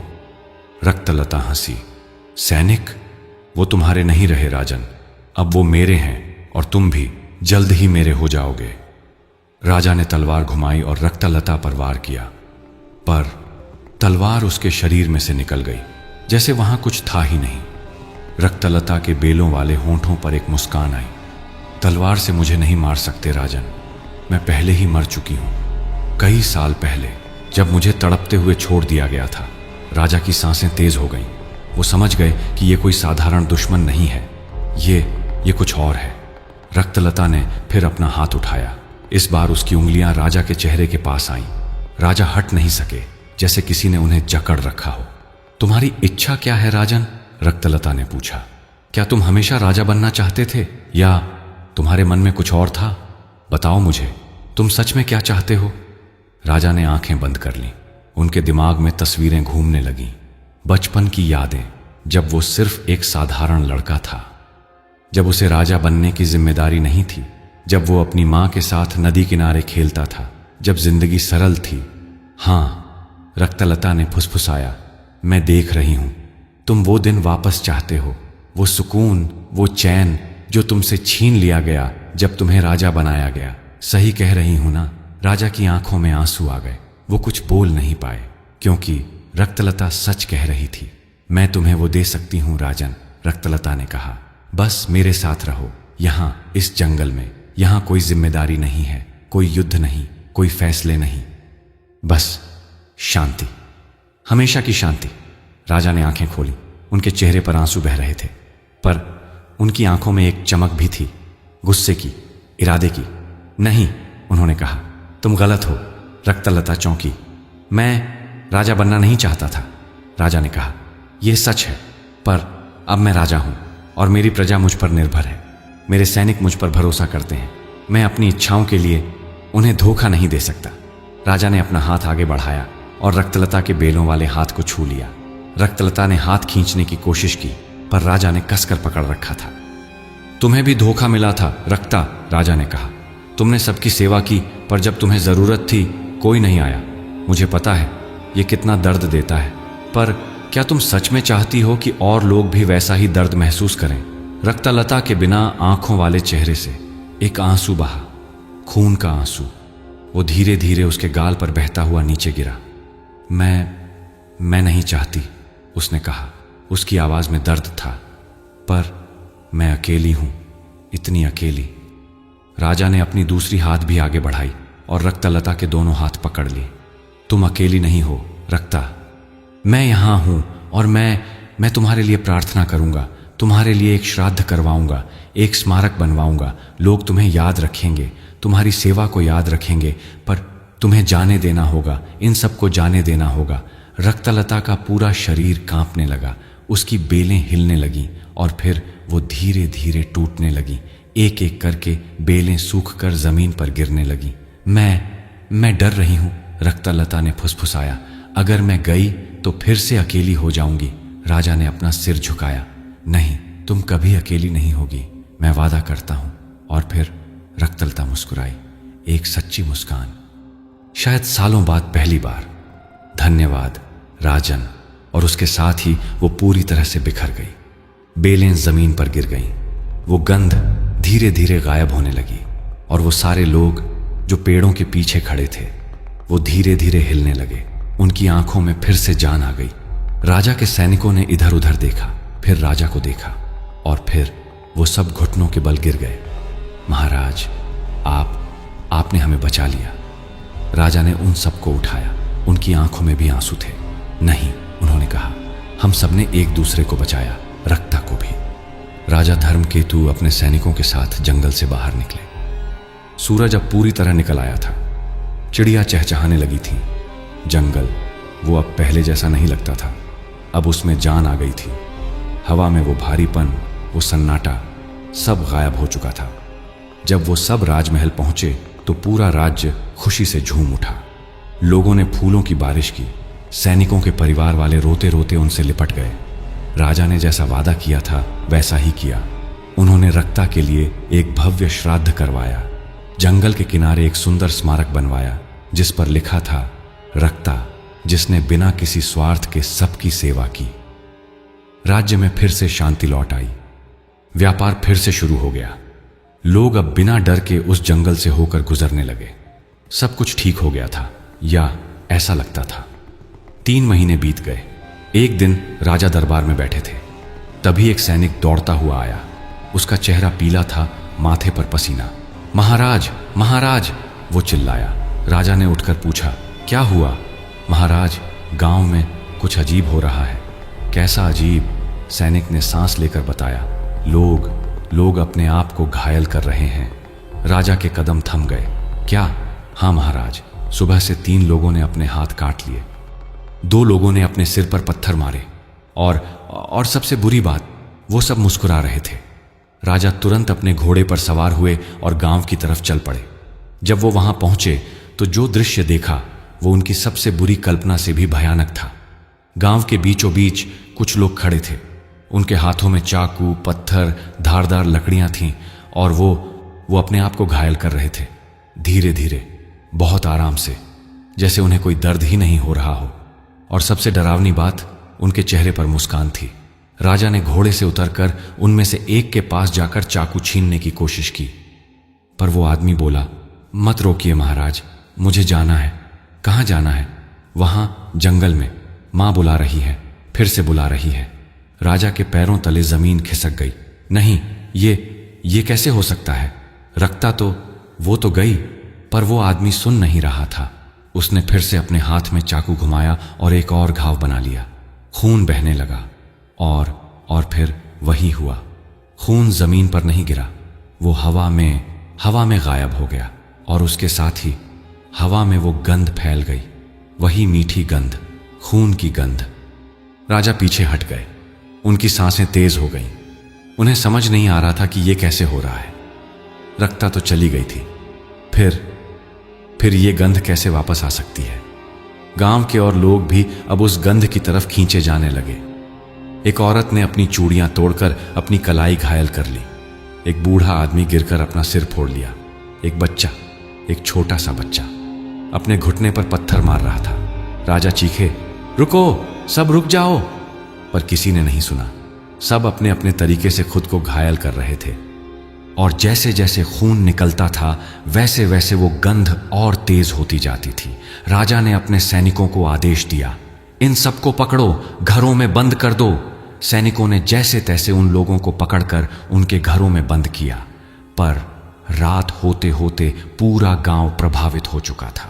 रक्तलता हंसी। सैनिक? वो तुम्हारे नहीं रहे राजन, अब वो मेरे हैं और तुम भी जल्द ही मेरे हो जाओगे। राजा ने तलवार घुमाई और रक्तलता पर वार किया, पर तलवार उसके शरीर में से निकल गई, जैसे वहां कुछ था ही नहीं। रक्तलता के बेलों वाले होंठों पर एक मुस्कान आई। तलवार से मुझे नहीं मार सकते राजन, मैं पहले ही मर चुकी हूं, कई साल पहले, जब मुझे तड़पते हुए छोड़ दिया गया था। राजा की सांसें तेज हो गईं। वो समझ गए कि ये कोई साधारण दुश्मन नहीं है, ये कुछ और है। रक्तलता ने फिर अपना हाथ उठाया। इस बार उसकी उंगलियां राजा के चेहरे के पास आईं। राजा हट नहीं सके, जैसे किसी ने उन्हें जकड़ रखा हो। तुम्हारी इच्छा क्या है राजन? रक्तलता ने पूछा। क्या तुम हमेशा राजा बनना चाहते थे, या तुम्हारे मन में कुछ और था? बताओ मुझे, तुम सच में क्या चाहते हो? राजा ने आंखें बंद कर लीं। उनके दिमाग में तस्वीरें घूमने लगीं, बचपन की यादें, जब वो सिर्फ एक साधारण लड़का था, जब उसे राजा बनने की जिम्मेदारी नहीं थी, जब वो अपनी मां के साथ नदी किनारे खेलता था, जब जिंदगी सरल थी। हाँ, रक्तलता ने फुसफुसाया, मैं देख रही हूं, तुम वो दिन वापस चाहते हो, वो सुकून, वो चैन जो तुमसे छीन लिया गया जब तुम्हें राजा बनाया गया। सही कह रही हूं ना? राजा की आंखों में आंसू आ गए। वो कुछ बोल नहीं पाए, क्योंकि रक्तलता सच कह रही थी। मैं तुम्हें वो दे सकती हूं राजन, रक्तलता ने कहा। बस मेरे साथ रहो, यहां इस जंगल में। यहां कोई जिम्मेदारी नहीं है, कोई युद्ध नहीं, कोई फैसले नहीं, बस शांति, हमेशा की शांति। राजा ने आंखें खोली। उनके चेहरे पर आंसू बह रहे थे, पर उनकी आंखों में एक चमक भी थी, गुस्से की, इरादे की। नहीं, उन्होंने कहा, तुम गलत हो। रक्तलता चौंकी। मैं राजा बनना नहीं चाहता था, राजा ने कहा। यह सच है, पर अब मैं राजा हूं और मेरी प्रजा मुझ पर निर्भर है। मेरे सैनिक मुझ पर भरोसा करते हैं। मैं अपनी इच्छाओं के लिए उन्हें धोखा नहीं दे सकता। राजा ने अपना हाथ आगे बढ़ाया और रक्तलता के बेलों वाले हाथ को छू लिया। रक्तलता ने हाथ खींचने की कोशिश की, पर राजा ने कसकर पकड़ रखा था। तुम्हें भी धोखा मिला था रक्ता, राजा ने कहा। तुमने सबकी सेवा की, पर जब तुम्हें जरूरत थी कोई नहीं आया। मुझे पता है ये कितना दर्द देता है, पर क्या तुम सच में चाहती हो कि और लोग भी वैसा ही दर्द महसूस करें? रक्तलता के बिना आंखों वाले चेहरे से एक आंसू बहा, खून का आंसू। वो धीरे धीरे उसके गाल पर बहता हुआ नीचे गिरा। मैं नहीं चाहती, उसने कहा। उसकी आवाज में दर्द था, पर मैं अकेली हूं, इतनी अकेली। राजा ने अपनी दूसरी हाथ भी आगे बढ़ाई और रक्तलता के दोनों हाथ पकड़ लिए। तुम अकेली नहीं हो रक्ता, मैं यहां हूं और मैं तुम्हारे लिए प्रार्थना करूंगा, तुम्हारे लिए एक श्राद्ध करवाऊंगा, एक स्मारक बनवाऊंगा। लोग तुम्हें याद रखेंगे, तुम्हारी सेवा को याद रखेंगे, पर तुम्हें जाने देना होगा, इन सबको जाने देना होगा। रक्तलता का पूरा शरीर कांपने लगा, उसकी बेलें हिलने लगीं और फिर वो धीरे धीरे टूटने लगी। एक एक करके बेलें सूख कर जमीन पर गिरने लगी। मैं डर रही हूं, रक्तलता ने फुसफुसाया। अगर मैं गई तो फिर से अकेली हो जाऊंगी। राजा ने अपना सिर झुकाया। नहीं, तुम कभी अकेली नहीं होगी, मैं वादा करता हूं। और फिर रक्तलता मुस्कुराई, एक सच्ची मुस्कान, शायद सालों बाद पहली बार। धन्यवाद राजन। और उसके साथ ही वो पूरी तरह से बिखर गई। बेलें जमीन पर गिर गईं। वो गंध धीरे धीरे गायब होने लगी और वो सारे लोग जो पेड़ों के पीछे खड़े थे वो धीरे धीरे हिलने लगे। उनकी आंखों में फिर से जान आ गई। राजा के सैनिकों ने इधर उधर देखा, फिर राजा को देखा और फिर वो सब घुटनों के बल गिर गए। महाराज, आपने हमें बचा लिया। राजा ने उन सबको उठाया। उनकी आंखों में भी आंसू थे। नहीं, उन्होंने कहा, हम सबने एक दूसरे को बचाया, रक्ता को भी। राजा धर्मकेतु अपने सैनिकों के साथ जंगल से बाहर निकले। सूरज अब पूरी तरह निकल आया था। चिड़िया चहचहाने लगी थी। जंगल वो अब पहले जैसा नहीं लगता था, अब उसमें जान आ गई थी। हवा में वो भारीपन, वो सन्नाटा, सब गायब हो चुका था। जब वो सब राजमहल पहुंचे तो पूरा राज्य खुशी से झूम उठा। लोगों ने फूलों की बारिश की। सैनिकों के परिवार वाले रोते रोते उनसे लिपट गए। राजा ने जैसा वादा किया था वैसा ही किया। उन्होंने रक्ता के लिए एक भव्य श्राद्ध करवाया। जंगल के किनारे एक सुंदर स्मारक बनवाया जिस पर लिखा था, रक्ता जिसने बिना किसी स्वार्थ के सबकी सेवा की। राज्य में फिर से शांति लौट आई। व्यापार फिर से शुरू हो गया। लोग अब बिना डर के उस जंगल से होकर गुजरने लगे। सब कुछ ठीक हो गया था, या ऐसा लगता था। 3 महीने बीत गए। एक दिन राजा दरबार में बैठे थे। तभी एक सैनिक दौड़ता हुआ आया। उसका चेहरा पीला था, माथे पर पसीना। महाराज, महाराज, वो चिल्लाया। राजा ने उठकर पूछा, क्या हुआ? महाराज, गांव में कुछ अजीब हो रहा है। कैसा अजीब? सैनिक ने सांस लेकर बताया। लोग अपने आप को घायल कर रहे हैं। राजा के कदम थम गए। क्या? हाँ महाराज, सुबह से 3 लोगों ने अपने हाथ काट लिए। 2 लोगों ने अपने सिर पर पत्थर मारे और सबसे बुरी बात, वो सब मुस्कुरा रहे थे। राजा तुरंत अपने घोड़े पर सवार हुए और गांव की तरफ चल पड़े। जब वो वहां पहुंचे तो जो दृश्य देखा वो उनकी सबसे बुरी कल्पना से भी भयानक था। गांव के बीचों बीच कुछ लोग खड़े थे। उनके हाथों में चाकू, पत्थर, धारदार लकड़ियां थीं और वो अपने आप को घायल कर रहे थे। धीरे धीरे, बहुत आराम से, जैसे उन्हें कोई दर्द ही नहीं हो रहा हो। और सबसे डरावनी बात, उनके चेहरे पर मुस्कान थी। राजा ने घोड़े से उतरकर उनमें से एक के पास जाकर चाकू छीनने की कोशिश की, पर वो आदमी बोला, मत रोकिए महाराज, मुझे जाना है। कहाँ जाना है? वहां जंगल में। मां बुला रही है, फिर से बुला रही है। राजा के पैरों तले जमीन खिसक गई। नहीं, ये कैसे हो सकता है? रक्ता तो वो तो गई, पर वो आदमी सुन नहीं रहा था। उसने फिर से अपने हाथ में चाकू घुमाया और एक और घाव बना लिया। खून बहने लगा और फिर वही हुआ। खून जमीन पर नहीं गिरा, वो हवा में गायब हो गया और उसके साथ ही हवा में वो गंध फैल गई, वही मीठी गंध, खून की गंध। राजा पीछे हट गए। उनकी सांसें तेज हो गईं। उन्हें समझ नहीं आ रहा था कि ये कैसे हो रहा है। रक्ता तो चली गई थी, फिर ये गंध कैसे वापस आ सकती है? गांव के और लोग भी अब उस गंध की तरफ खींचे जाने लगे। एक औरत ने अपनी चूड़ियां तोड़कर अपनी कलाई घायल कर ली। एक बूढ़ा आदमी गिरकर अपना सिर फोड़ लिया। एक बच्चा, एक छोटा सा बच्चा अपने घुटने पर पत्थर मार रहा था। राजा चीखे, रुको, सब रुक जाओ, पर किसी ने नहीं सुना। सब अपने अपने तरीके से खुद को घायल कर रहे थे और जैसे जैसे खून निकलता था वैसे वैसे वो गंध और तेज होती जाती थी। राजा ने अपने सैनिकों को आदेश दिया, इन सबको पकड़ो, घरों में बंद कर दो। सैनिकों ने जैसे तैसे उन लोगों को पकड़कर उनके घरों में बंद किया, पर रात होते होते पूरा गांव प्रभावित हो चुका था।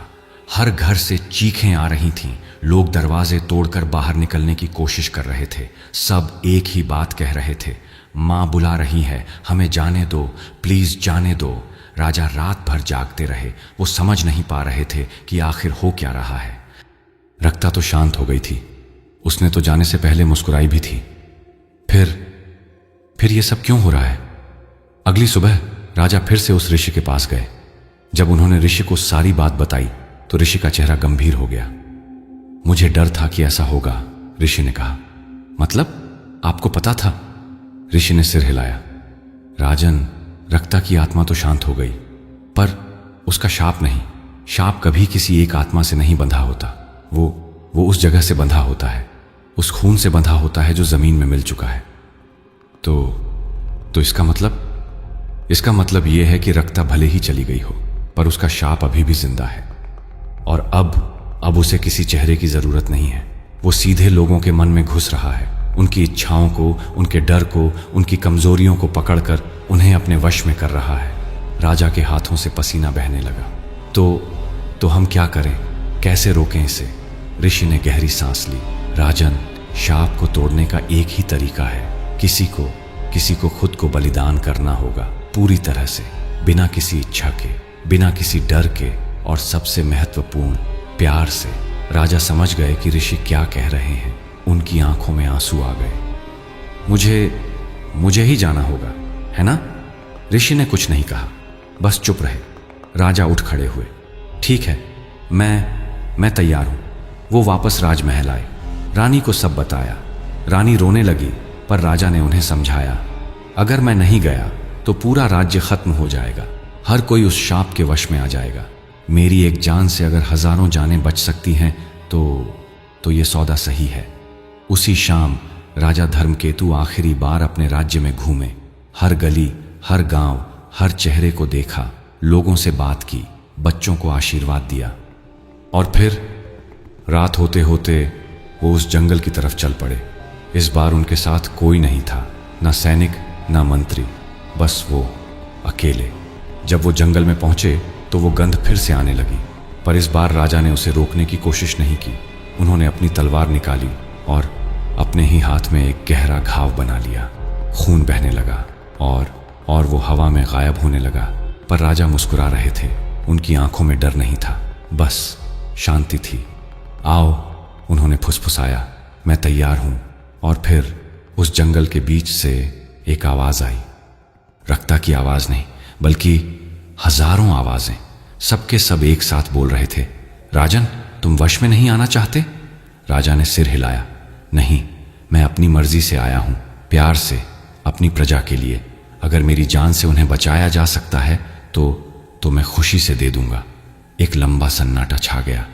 हर घर से चीखें आ रही थीं। लोग दरवाजे तोड़कर बाहर निकलने की कोशिश कर रहे थे। सब एक ही बात कह रहे थे, मां बुला रही है, हमें जाने दो, प्लीज जाने दो। राजा रात भर जागते रहे। वो समझ नहीं पा रहे थे कि आखिर हो क्या रहा है। रक्ता तो शांत हो गई थी। उसने तो जाने से पहले मुस्कुराई भी थी। फिर ये सब क्यों हो रहा है? अगली सुबह राजा फिर से उस ऋषि के पास गए। जब उन्होंने ऋषि को सारी बात बताई तो ऋषि का चेहरा गंभीर हो गया। मुझे डर था कि ऐसा होगा, ऋषि ने कहा। मतलब आपको पता था? ऋषि ने सिर हिलाया। राजन, रक्ता की आत्मा तो शांत हो गई, पर उसका शाप नहीं। शाप कभी किसी एक आत्मा से नहीं बंधा होता। वो उस जगह से बंधा होता है, उस खून से बंधा होता है जो जमीन में मिल चुका है। तो इसका मतलब यह है कि रक्ता भले ही चली गई हो, पर उसका शाप अभी भी जिंदा है। और अब उसे किसी चेहरे की जरूरत नहीं है। वो सीधे लोगों के मन में घुस रहा है, उनकी इच्छाओं को, उनके डर को, उनकी कमजोरियों को पकड़कर उन्हें अपने वश में कर रहा है। राजा के हाथों से पसीना बहने लगा। तो हम क्या करें? कैसे रोकें इसे? ऋषि ने गहरी सांस ली। राजन, शाप को तोड़ने का एक ही तरीका है। किसी को खुद को बलिदान करना होगा, पूरी तरह से, बिना किसी इच्छा के, बिना किसी डर के, और सबसे महत्वपूर्ण, प्यार से। राजा समझ गए कि ऋषि क्या कह रहे हैं। उनकी आंखों में आंसू आ गए। मुझे ही जाना होगा, है ना? ऋषि ने कुछ नहीं कहा, बस चुप रहे। राजा उठ खड़े हुए। ठीक है, मैं तैयार हूं। वो वापस राजमहल आए। रानी को सब बताया। रानी रोने लगी, पर राजा ने उन्हें समझाया, अगर मैं नहीं गया तो पूरा राज्य खत्म हो जाएगा। हर कोई उस शाप के वश में आ जाएगा। मेरी एक जान से अगर हजारों जानें बच सकती हैं तो ये सौदा सही है। उसी शाम राजा धर्मकेतु आखिरी बार अपने राज्य में घूमे। हर गली, हर गांव, हर चेहरे को देखा, लोगों से बात की, बच्चों को आशीर्वाद दिया। और फिर रात होते होते वो उस जंगल की तरफ चल पड़े। इस बार उनके साथ कोई नहीं था, ना सैनिक, ना मंत्री, बस वो अकेले। जब वो जंगल में पहुंचे तो वो गंध फिर से आने लगी, पर इस बार राजा ने उसे रोकने की कोशिश नहीं की। उन्होंने अपनी तलवार निकाली और अपने ही हाथ में एक गहरा घाव बना लिया। खून बहने लगा और वो हवा में गायब होने लगा। पर राजा मुस्कुरा रहे थे। उनकी आंखों में डर नहीं था, बस शांति थी। आओ, उन्होंने फुसफुसाया, मैं तैयार हूं। और फिर उस जंगल के बीच से एक आवाज आई। रक्ता की आवाज नहीं, बल्कि हजारों आवाजें, सबके सब एक साथ बोल रहे थे, राजन, तुम वश में नहीं आना चाहते? राजा ने सिर हिलाया। नहीं, मैं अपनी मर्जी से आया हूं, प्यार से, अपनी प्रजा के लिए। अगर मेरी जान से उन्हें बचाया जा सकता है तो मैं खुशी से दे दूंगा। एक लंबा सन्नाटा छा गया।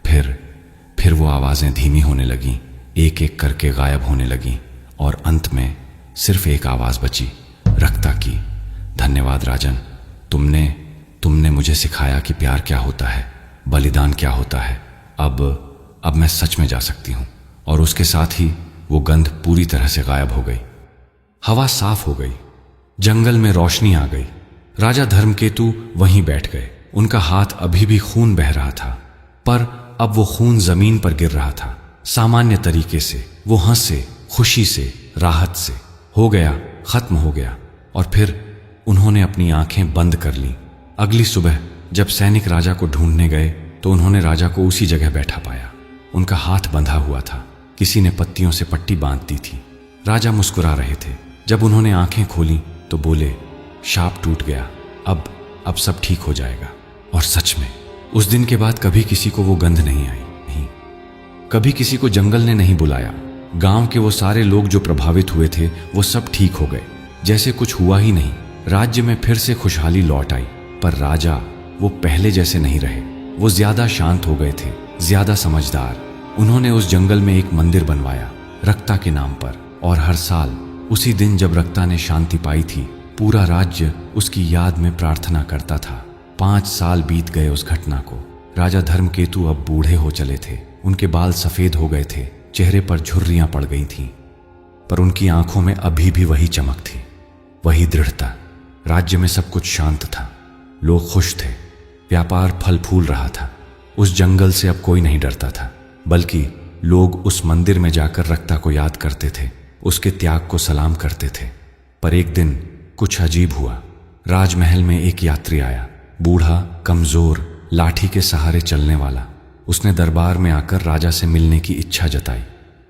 फिर वो आवाजें धीमी होने लगीं, एक एक करके गायब होने लगीं, और अंत में सिर्फ एक आवाज बची, रक्ता की। धन्यवाद राजन, तुमने मुझे सिखाया कि प्यार क्या होता है, बलिदान क्या होता है। अब मैं सच में जा सकती हूं। और उसके साथ ही वो गंध पूरी तरह से गायब हो गई। हवा साफ हो गई, जंगल में रोशनी आ गई। राजा धर्मकेतु वहीं बैठ गए। उनका हाथ अभी भी खून बह रहा था, पर अब वो खून जमीन पर गिर रहा था। सामान्य तरीके से वो हंसे, खुशी से, राहत से। हो गया, खत्म हो गया। और फिर उन्होंने अपनी आंखें बंद कर लीं। अगली सुबह जब सैनिक राजा को ढूंढने गए तो उन्होंने राजा को उसी जगह बैठा पाया। उनका हाथ बंधा हुआ था, किसी ने पत्तियों से पट्टी बांध दी थी। राजा मुस्कुरा रहे थे। जब उन्होंने आंखें खोली तो बोले, शाप टूट गया, अब सब ठीक हो जाएगा। और सच में उस दिन के बाद कभी किसी को वो गंध नहीं आई। नहीं, कभी किसी को जंगल ने नहीं बुलाया। गांव के वो सारे लोग जो प्रभावित हुए थे वो सब ठीक हो गए, जैसे कुछ हुआ ही नहीं। राज्य में फिर से खुशहाली लौट आई। पर राजा वो पहले जैसे नहीं रहे। वो ज्यादा शांत हो गए थे, ज्यादा समझदार। उन्होंने उस जंगल में एक मंदिर बनवाया, रक्ता के नाम पर। और हर साल उसी दिन जब रक्ता ने शांति पाई थी, पूरा राज्य उसकी याद में प्रार्थना करता था। 5 साल बीत गए उस घटना को। राजा धर्मकेतु अब बूढ़े हो चले थे। उनके बाल सफेद हो गए थे, चेहरे पर झुर्रियां पड़ गई थीं, पर उनकी आंखों में अभी भी वही चमक थी, वही दृढ़ता। राज्य में सब कुछ शांत था, लोग खुश थे, व्यापार फल फूल रहा था। उस जंगल से अब कोई नहीं डरता था, बल्कि लोग उस मंदिर में जाकर रक्ता को याद करते थे, उसके त्याग को सलाम करते थे। पर एक दिन कुछ अजीब हुआ। राजमहल में एक यात्री आया, बूढ़ा, कमजोर, लाठी के सहारे चलने वाला। उसने दरबार में आकर राजा से मिलने की इच्छा जताई।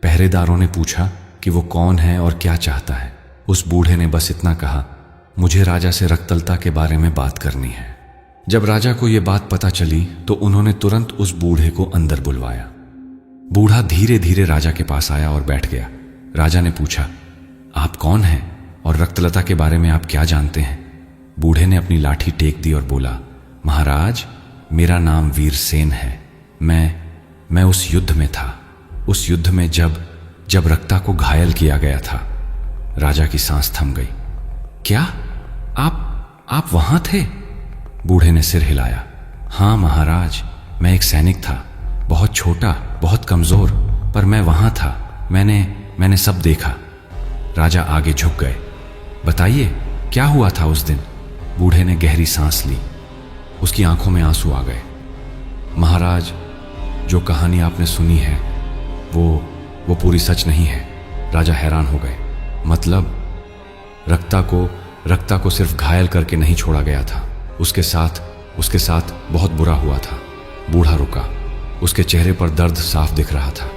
पहरेदारों ने पूछा कि वो कौन है और क्या चाहता है। उस बूढ़े ने बस इतना कहा, मुझे राजा से रक्तलता के बारे में बात करनी है। जब राजा को ये बात पता चली तो उन्होंने तुरंत उस बूढ़े को अंदर बुलवाया। बूढ़ा धीरे धीरे राजा के पास आया और बैठ गया। राजा ने पूछा, आप कौन हैं और रक्तलता के बारे में आप क्या जानते हैं? बूढ़े ने अपनी लाठी टेक दी और बोला, महाराज, मेरा नाम वीरसेन है। मैं उस युद्ध में था, उस युद्ध में जब रक्ता को घायल किया गया था। राजा की सांस थम गई। क्या आप वहां थे? बूढ़े ने सिर हिलाया। हाँ महाराज, मैं एक सैनिक था, बहुत छोटा, बहुत कमजोर, पर मैं वहां था। मैंने सब देखा। राजा आगे झुक गए। बताइए, क्या हुआ था उस दिन? बूढ़े ने गहरी सांस ली। उसकी आंखों में आंसू आ गए। महाराज, जो कहानी आपने सुनी है वो पूरी सच नहीं है। राजा हैरान हो गए। मतलब? रक्ता को सिर्फ घायल करके नहीं छोड़ा गया था, उसके साथ बहुत बुरा हुआ था। बूढ़ा रुका। उसके चेहरे पर दर्द साफ दिख रहा था।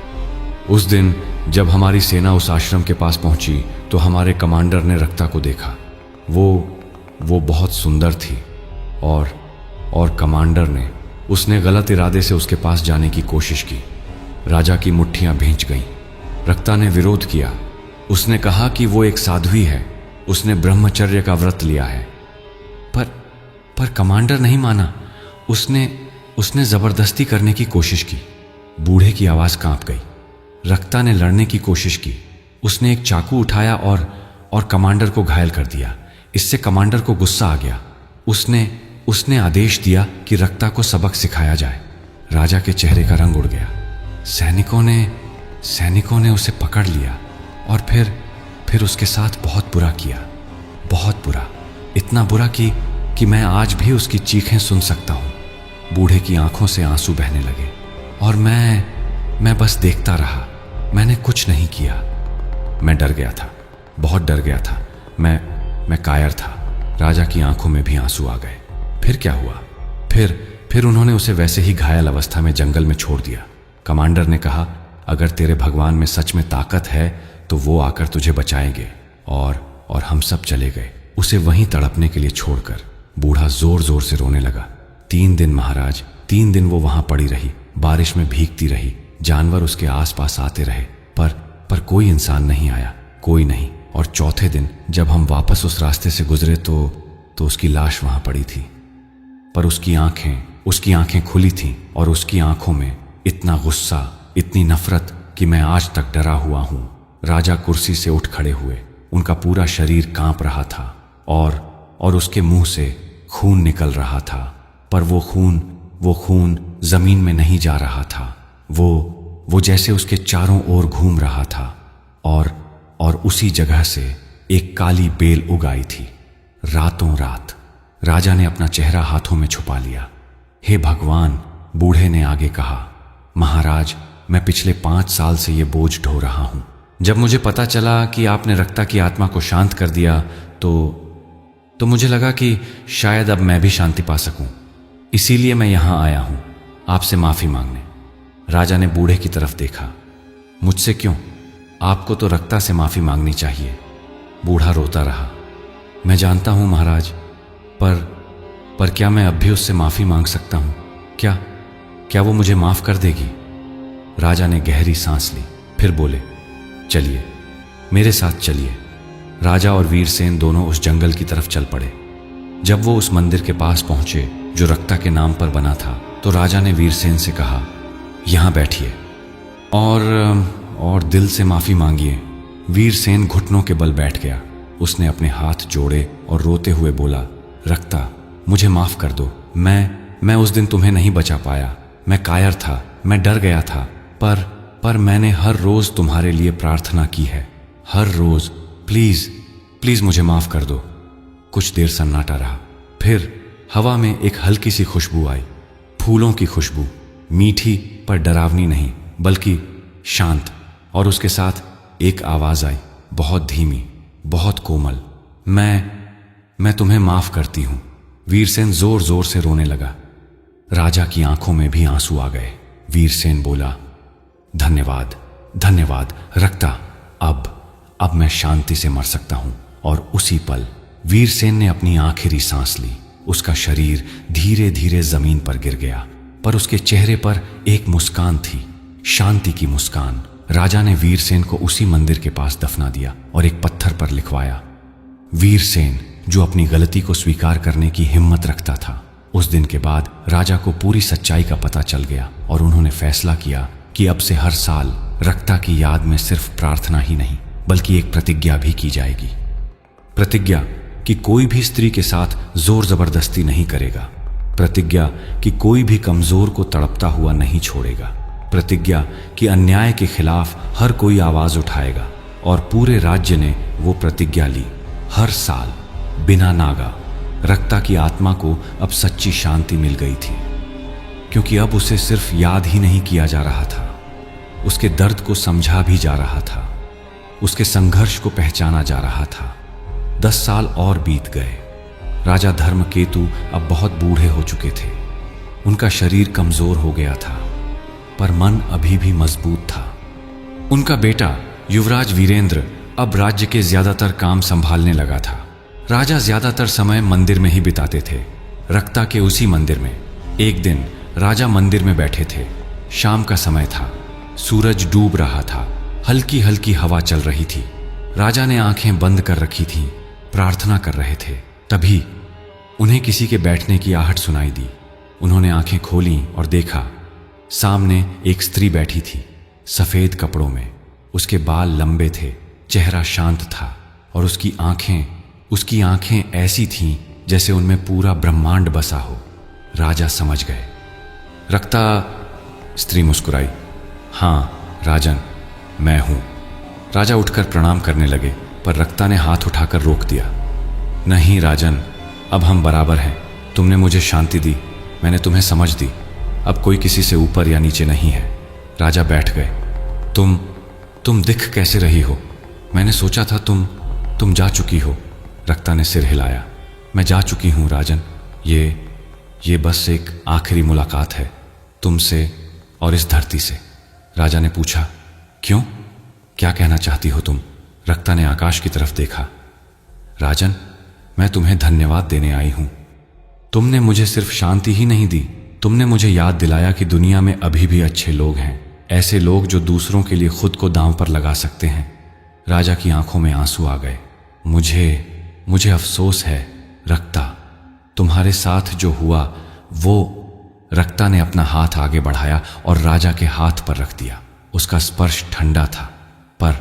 उस दिन जब हमारी सेना उस आश्रम के पास पहुंची तो हमारे कमांडर ने रक्ता को देखा। वो बहुत सुंदर थी और कमांडर ने उसने गलत इरादे से उसके पास जाने की कोशिश की। राजा की मुट्ठियां भींच गईं। रक्ता ने विरोध किया। उसने कहा कि वो एक साध्वी है, उसने ब्रह्मचर्य का व्रत लिया है। पर कमांडर नहीं माना। उसने जबरदस्ती करने की कोशिश की। बूढ़े की आवाज कांप गई। रक्ता ने लड़ने की कोशिश की। उसने एक चाकू उठाया और कमांडर को घायल कर दिया। इससे कमांडर को गुस्सा आ गया। उसने आदेश दिया कि रक्ता को सबक सिखाया जाए। राजा के चेहरे का रंग उड़ गया। सैनिकों ने उसे पकड़ लिया और फिर उसके साथ बहुत बुरा किया, बहुत बुरा, इतना बुरा कि मैं आज भी उसकी चीखें सुन सकता हूं। बूढ़े की आंखों से आंसू बहने लगे और मैं बस देखता रहा। मैंने कुछ नहीं किया। मैं डर गया था, बहुत डर गया था। मैं कायर था। राजा की आंखों में भी आंसू आ गए। फिर क्या हुआ? फिर उन्होंने उसे वैसे ही घायल अवस्था में जंगल में छोड़ दिया। कमांडर ने कहा, अगर तेरे भगवान में सच में ताकत है तो वो आकर तुझे बचाएंगे। और हम सब चले गए, उसे वहीं तड़पने के लिए छोड़कर। बूढ़ा जोर जोर से रोने लगा। 3 दिन महाराज, 3 दिन वो वहां पड़ी रही, बारिश में भीगती रही। जानवर उसके आसपास आते रहे, पर कोई इंसान नहीं आया, कोई नहीं। और चौथे दिन जब हम वापस उस रास्ते से गुजरे तो उसकी लाश वहां पड़ी थी। पर उसकी आंखें खुली थीं और उसकी आंखों में इतना गुस्सा, इतनी नफरत कि मैं आज तक डरा हुआ हूं। राजा कुर्सी से उठ खड़े हुए। उनका पूरा शरीर कांप रहा था और उसके मुंह से खून निकल रहा था। पर वो खून जमीन में नहीं जा रहा था। वो जैसे उसके चारों ओर घूम रहा था और उसी जगह से एक काली बेल उग आई थी। रातों रात राजा ने अपना चेहरा हाथों में छुपा लिया। हे भगवान, बूढ़े ने आगे कहा, महाराज, मैं पिछले 5 साल से ये बोझ ढो रहा हूं। जब मुझे पता चला कि आपने रक्ता की आत्मा को शांत कर दिया तो मुझे लगा कि शायद अब मैं भी शांति पा सकूं। इसीलिए मैं यहां आया हूं, आपसे माफी मांगने। राजा ने बूढ़े की तरफ देखा। मुझसे क्यों? आपको तो रक्ता से माफी मांगनी चाहिए। बूढ़ा रोता रहा। मैं जानता हूं महाराज, पर क्या मैं अब भी उससे माफी मांग सकता हूं? क्या वो मुझे माफ कर देगी? राजा ने गहरी सांस ली, फिर बोले, चलिए, मेरे साथ चलिए। राजा और वीरसेन दोनों उस जंगल की तरफ चल पड़े। जब वो उस मंदिर के पास पहुंचे जो रक्ता के नाम पर बना था, तो राजा ने वीरसेन से कहा, यहां बैठिए और दिल से माफी मांगिए। वीरसेन घुटनों के बल बैठ गया। उसने अपने हाथ जोड़े और रोते हुए बोला, रक्ता, मुझे माफ कर दो। मैं उस दिन तुम्हें नहीं बचा पाया। मैं कायर था, मैं डर गया था, पर मैंने हर रोज तुम्हारे लिए प्रार्थना की है, हर रोज। प्लीज मुझे माफ कर दो। कुछ देर सन्नाटा रहा। फिर हवा में एक हल्की सी खुशबू आई, फूलों की खुशबू, मीठी पर डरावनी नहीं, बल्कि शांत। और उसके साथ एक आवाज आई, बहुत धीमी, बहुत कोमल, मैं तुम्हें माफ करती हूं। वीरसेन जोर जोर से रोने लगा। राजा की आंखों में भी आंसू आ गए। वीरसेन बोला, धन्यवाद धन्यवाद रक्ता, अब मैं शांति से मर सकता हूं। और उसी पल वीरसेन ने अपनी आखिरी सांस ली। उसका शरीर धीरे धीरे जमीन पर गिर गया, पर उसके चेहरे पर एक मुस्कान थी, शांति की मुस्कान। राजा ने वीरसेन को उसी मंदिर के पास दफना दिया और एक पत्थर पर लिखवाया, वीरसेन, जो अपनी गलती को स्वीकार करने की हिम्मत रखता था। उस दिन के बाद राजा को पूरी सच्चाई का पता चल गया और उन्होंने फैसला किया कि अब से हर साल रक्ता की याद में सिर्फ प्रार्थना ही नहीं बल्कि एक प्रतिज्ञा भी की जाएगी। प्रतिज्ञा कि कोई भी स्त्री के साथ जोर जबरदस्ती नहीं करेगा। प्रतिज्ञा कि कोई भी कमजोर को तड़पता हुआ नहीं छोड़ेगा। प्रतिज्ञा कि अन्याय के खिलाफ हर कोई आवाज उठाएगा। और पूरे राज्य ने वो प्रतिज्ञा ली। हर साल बिना नागा रक्ता की आत्मा को अब सच्ची शांति मिल गई थी, क्योंकि अब उसे सिर्फ याद ही नहीं किया जा रहा था, उसके दर्द को समझा भी जा रहा था, उसके संघर्ष को पहचाना जा रहा था। 10 साल और बीत गए। राजा धर्मकेतु अब बहुत बूढ़े हो चुके थे। उनका शरीर कमजोर हो गया था, पर मन अभी भी मजबूत था। उनका बेटा युवराज वीरेंद्र अब राज्य के ज्यादातर काम संभालने लगा था। राजा ज्यादातर समय मंदिर में ही बिताते थे, रक्ता के उसी मंदिर में। एक दिन राजा मंदिर में बैठे थे। शाम का समय था, सूरज डूब रहा था, हल्की हल्की हवा चल रही थी। राजा ने आंखें बंद कर रखी थीं, प्रार्थना कर रहे थे। तभी उन्हें किसी के बैठने की आहट सुनाई दी। उन्होंने आंखें खोलीं और देखा, सामने एक स्त्री बैठी थी, सफेद कपड़ों में। उसके बाल लंबे थे, चेहरा शांत था और उसकी आंखें ऐसी थीं जैसे उनमें पूरा ब्रह्मांड बसा हो। राजा समझ गए। रक्ता, स्त्री मुस्कुराई। हाँ राजन, मैं हूं। राजा उठकर प्रणाम करने लगे, पर रक्ता ने हाथ उठाकर रोक दिया। नहीं राजन, अब हम बराबर हैं। तुमने मुझे शांति दी, मैंने तुम्हें समझ दी। अब कोई किसी से ऊपर या नीचे नहीं है। राजा बैठ गए। तुम दिख कैसे रही हो? मैंने सोचा था तुम जा चुकी हो। रक्ता ने सिर हिलाया। मैं जा चुकी हूं राजन। ये बस एक आखिरी मुलाकात है, तुमसे और इस धरती से। राजा ने पूछा, क्यों? क्या कहना चाहती हो तुम? रक्ता ने आकाश की तरफ देखा। राजन, मैं तुम्हें धन्यवाद देने आई हूं। तुमने मुझे सिर्फ शांति ही नहीं दी, तुमने मुझे याद दिलाया कि दुनिया में अभी भी अच्छे लोग हैं, ऐसे लोग जो दूसरों के लिए खुद को दांव पर लगा सकते हैं। राजा की आंखों में आंसू आ गए। मुझे अफसोस है रक्ता, तुम्हारे साथ जो हुआ वो। रक्ता ने अपना हाथ आगे बढ़ाया और राजा के हाथ पर रख दिया। उसका स्पर्श ठंडा था पर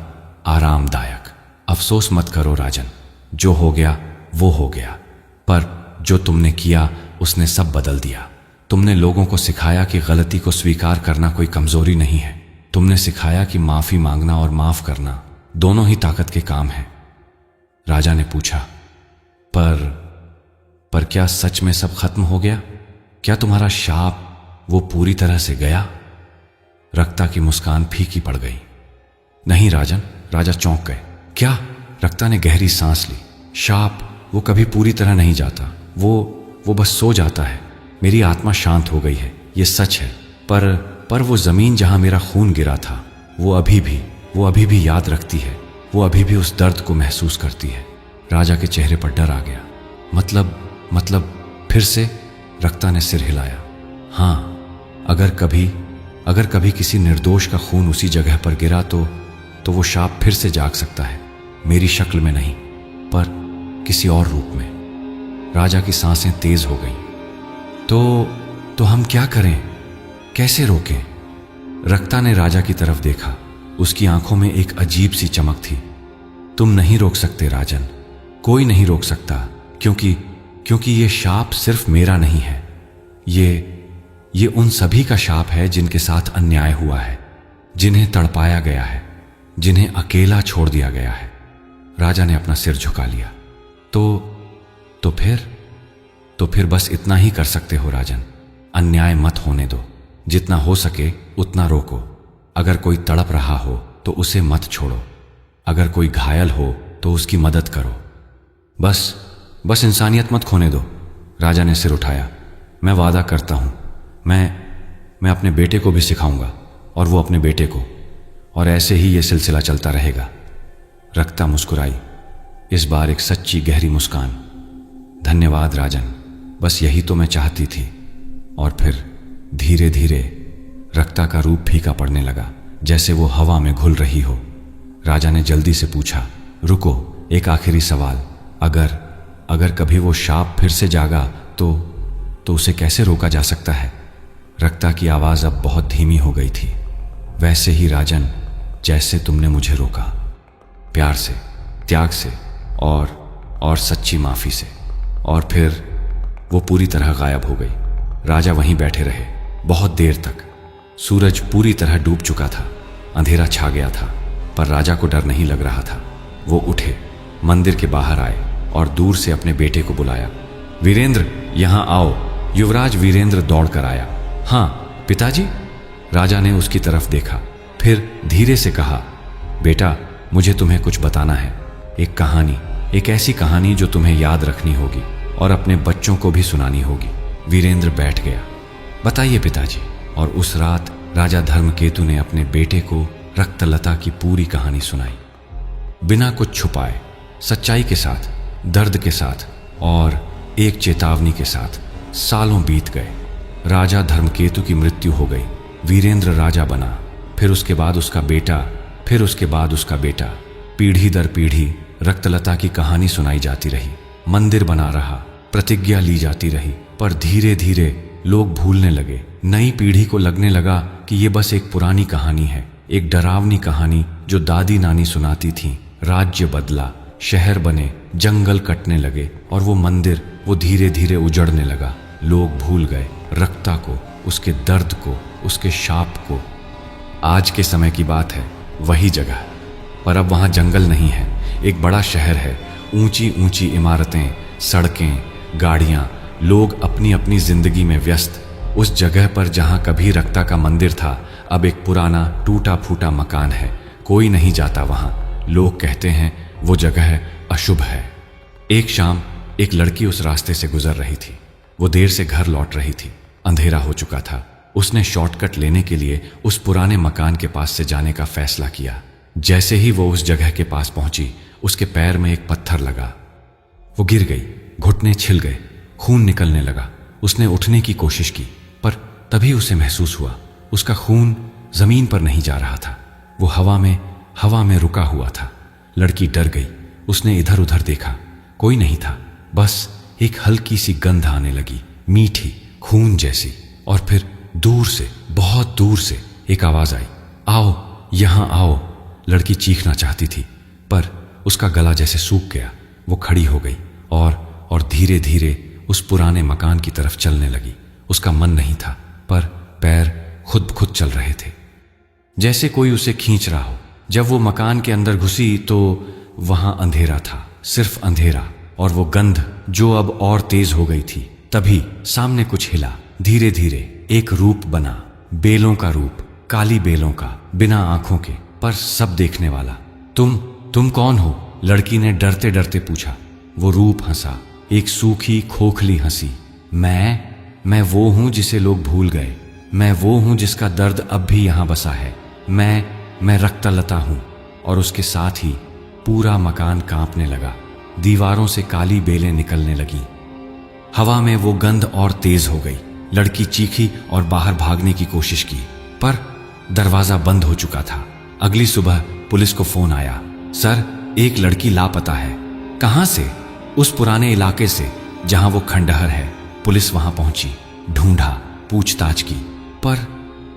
आरामदायक। अफसोस मत करो राजन, जो हो गया वो हो गया, पर जो तुमने किया उसने सब बदल दिया। तुमने लोगों को सिखाया कि गलती को स्वीकार करना कोई कमजोरी नहीं है। तुमने सिखाया कि माफी मांगना और माफ करना दोनों ही ताकत के काम हैं। राजा ने पूछा, पर क्या सच में सब खत्म हो गया? क्या तुम्हारा शाप वो पूरी तरह से गया? रक्ता की मुस्कान फीकी पड़ गई। नहीं राजन, राजा चौंक गए। क्या? रक्ता ने गहरी सांस ली। शाप वो कभी पूरी तरह नहीं जाता, वो बस सो जाता है। मेरी आत्मा शांत हो गई है, ये सच है, पर वो जमीन जहां मेरा खून गिरा था वो अभी भी याद रखती है, वो अभी भी उस दर्द को महसूस करती है। राजा के चेहरे पर डर आ गया। मतलब फिर से? रक्ता ने सिर हिलाया। हाँ, अगर कभी किसी निर्दोष का खून उसी जगह पर गिरा तो वो शाप फिर से जाग सकता है, मेरी शक्ल में नहीं पर किसी और रूप में। राजा की सांसें तेज हो गईं। तो हम क्या करें, कैसे रोकें? रक्ता ने राजा की तरफ देखा। उसकी आंखों में एक अजीब सी चमक थी। तुम नहीं रोक सकते राजन, कोई नहीं रोक सकता, क्योंकि ये शाप सिर्फ मेरा नहीं है। ये उन सभी का शाप है जिनके साथ अन्याय हुआ है, जिन्हें तड़पाया गया है, जिन्हें अकेला छोड़ दिया गया है। राजा ने अपना सिर झुका लिया। तो फिर बस इतना ही कर सकते हो राजन। अन्याय मत होने दो, जितना हो सके उतना रोको। अगर कोई तड़प रहा हो तो उसे मत छोड़ो, अगर कोई घायल हो तो उसकी मदद करो। बस इंसानियत मत खोने दो। राजा ने सिर उठाया। मैं वादा करता हूं, मैं अपने बेटे को भी सिखाऊंगा और वो अपने बेटे को, और ऐसे ही ये सिलसिला चलता रहेगा। रक्ता मुस्कुराई, इस बार एक सच्ची गहरी मुस्कान। धन्यवाद राजन, बस यही तो मैं चाहती थी। और फिर धीरे धीरे रक्ता का रूप फीका पड़ने लगा, जैसे वो हवा में घुल रही हो। राजा ने जल्दी से पूछा, रुको, एक आखिरी सवाल। अगर कभी वो शाप फिर से जागा तो उसे कैसे रोका जा सकता है? रक्ता की आवाज अब बहुत धीमी हो गई थी। वैसे ही राजन, जैसे तुमने मुझे रोका, प्यार से, त्याग से और सच्ची माफी से। और फिर वो पूरी तरह गायब हो गई। राजा वहीं बैठे रहे बहुत देर तक। सूरज पूरी तरह डूब चुका था, अंधेरा छा गया था, पर राजा को डर नहीं लग रहा था। वो उठे, मंदिर के बाहर आए और दूर से अपने बेटे को बुलाया। वीरेंद्र, यहां आओ। युवराज वीरेंद्र दौड़कर आया। हाँ पिताजी। राजा ने उसकी तरफ देखा, फिर धीरे से कहा, बेटा, मुझे तुम्हें कुछ बताना है। एक कहानी, एक ऐसी कहानी जो तुम्हें याद रखनी होगी और अपने बच्चों को भी सुनानी होगी। वीरेंद्र बैठ गया। बताइए पिताजी। और उस रात राजा धर्मकेतु ने अपने बेटे को रक्तलता की पूरी कहानी सुनाई, बिना कुछ छुपाए, सच्चाई के साथ, दर्द के साथ और एक चेतावनी के साथ। सालों बीत गए। राजा धर्मकेतु की मृत्यु हो गई। वीरेंद्र राजा बना, फिर उसके बाद उसका बेटा, फिर उसके बाद उसका बेटा। पीढ़ी दर पीढ़ी रक्तलता की कहानी सुनाई जाती रही। मंदिर बना रहा, प्रतिज्ञा ली जाती रही, पर धीरे धीरे लोग भूलने लगे। नई पीढ़ी को लगने लगा कि ये बस एक पुरानी कहानी है, एक डरावनी कहानी जो दादी नानी सुनाती थीं। राज्य बदला, शहर बने, जंगल कटने लगे और वो मंदिर, वो धीरे धीरे उजड़ने लगा। लोग भूल गए रक्ता को, उसके दर्द को, उसके शाप को। आज के समय की बात है, वही जगह, पर अब वहां जंगल नहीं है, एक बड़ा शहर है। ऊंची ऊंची इमारतें, सड़कें, गाड़ियां, लोग अपनी अपनी जिंदगी में व्यस्त। उस जगह पर जहां कभी रक्ता का मंदिर था, अब एक पुराना टूटा फूटा मकान है। कोई नहीं जाता वहां। लोग कहते हैं वो जगह अशुभ है। एक शाम एक लड़की उस रास्ते से गुजर रही थी। वो देर से घर लौट रही थी, अंधेरा हो चुका था। उसने शॉर्टकट लेने के लिए उस पुराने मकान के पास से जाने का फैसला किया। जैसे ही वो उस जगह के पास पहुंची, उसके पैर में एक पत्थर लगा। वो गिर गई, घुटने छिल गए, खून निकलने लगा। उसने उठने की कोशिश की, पर तभी उसे महसूस हुआ उसका खून जमीन पर नहीं जा रहा था, वो हवा में रुका हुआ था। लड़की डर गई। उसने इधर उधर देखा, कोई नहीं था। बस एक हल्की सी गंध आने लगी, मीठी, खून जैसी। और फिर दूर से, बहुत दूर से एक आवाज आई, आओ, यहां आओ। लड़की चीखना चाहती थी, पर उसका गला जैसे सूख गया। वो खड़ी हो गई और धीरे धीरे उस पुराने मकान की तरफ चलने लगी। उसका मन नहीं था, पर पैर खुद चल रहे थे, जैसे कोई उसे खींच रहा हो। जब वो मकान के अंदर घुसी तो वहां अंधेरा था, सिर्फ अंधेरा, और वो गंध जो अब और तेज हो गई थी। तभी सामने कुछ हिला। धीरे धीरे एक रूप बना, बेलों का रूप, काली बेलों का, बिना आंखों के, पर सब देखने वाला। तुम कौन हो? लड़की ने डरते डरते पूछा। वो रूप हंसा, एक सूखी खोखली हंसी। मैं वो हूं जिसे लोग भूल गए। मैं वो हूं जिसका दर्द अब भी यहां बसा है। मैं रक्तलता हूं। और उसके साथ ही पूरा मकान कांपने लगा। दीवारों से काली बेलें निकलने लगी। हवा में वो गंध और तेज हो गई। लड़की चीखी और बाहर भागने की कोशिश की, पर दरवाजा बंद हो चुका था। अगली सुबह पुलिस को फोन आया, सर, एक लड़की लापता है। कहां से? उस पुराने इलाके से जहां वो खंडहर है। पुलिस वहां पहुंची, ढूंढा, पूछताछ की, पर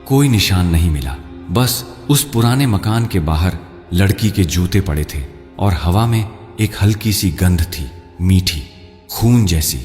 कोई निशान नहीं मिला। बस उस पुराने मकान के बाहर लड़की के जूते पड़े थे और हवा में एक हल्की सी गंध थी, मीठी, खून जैसी।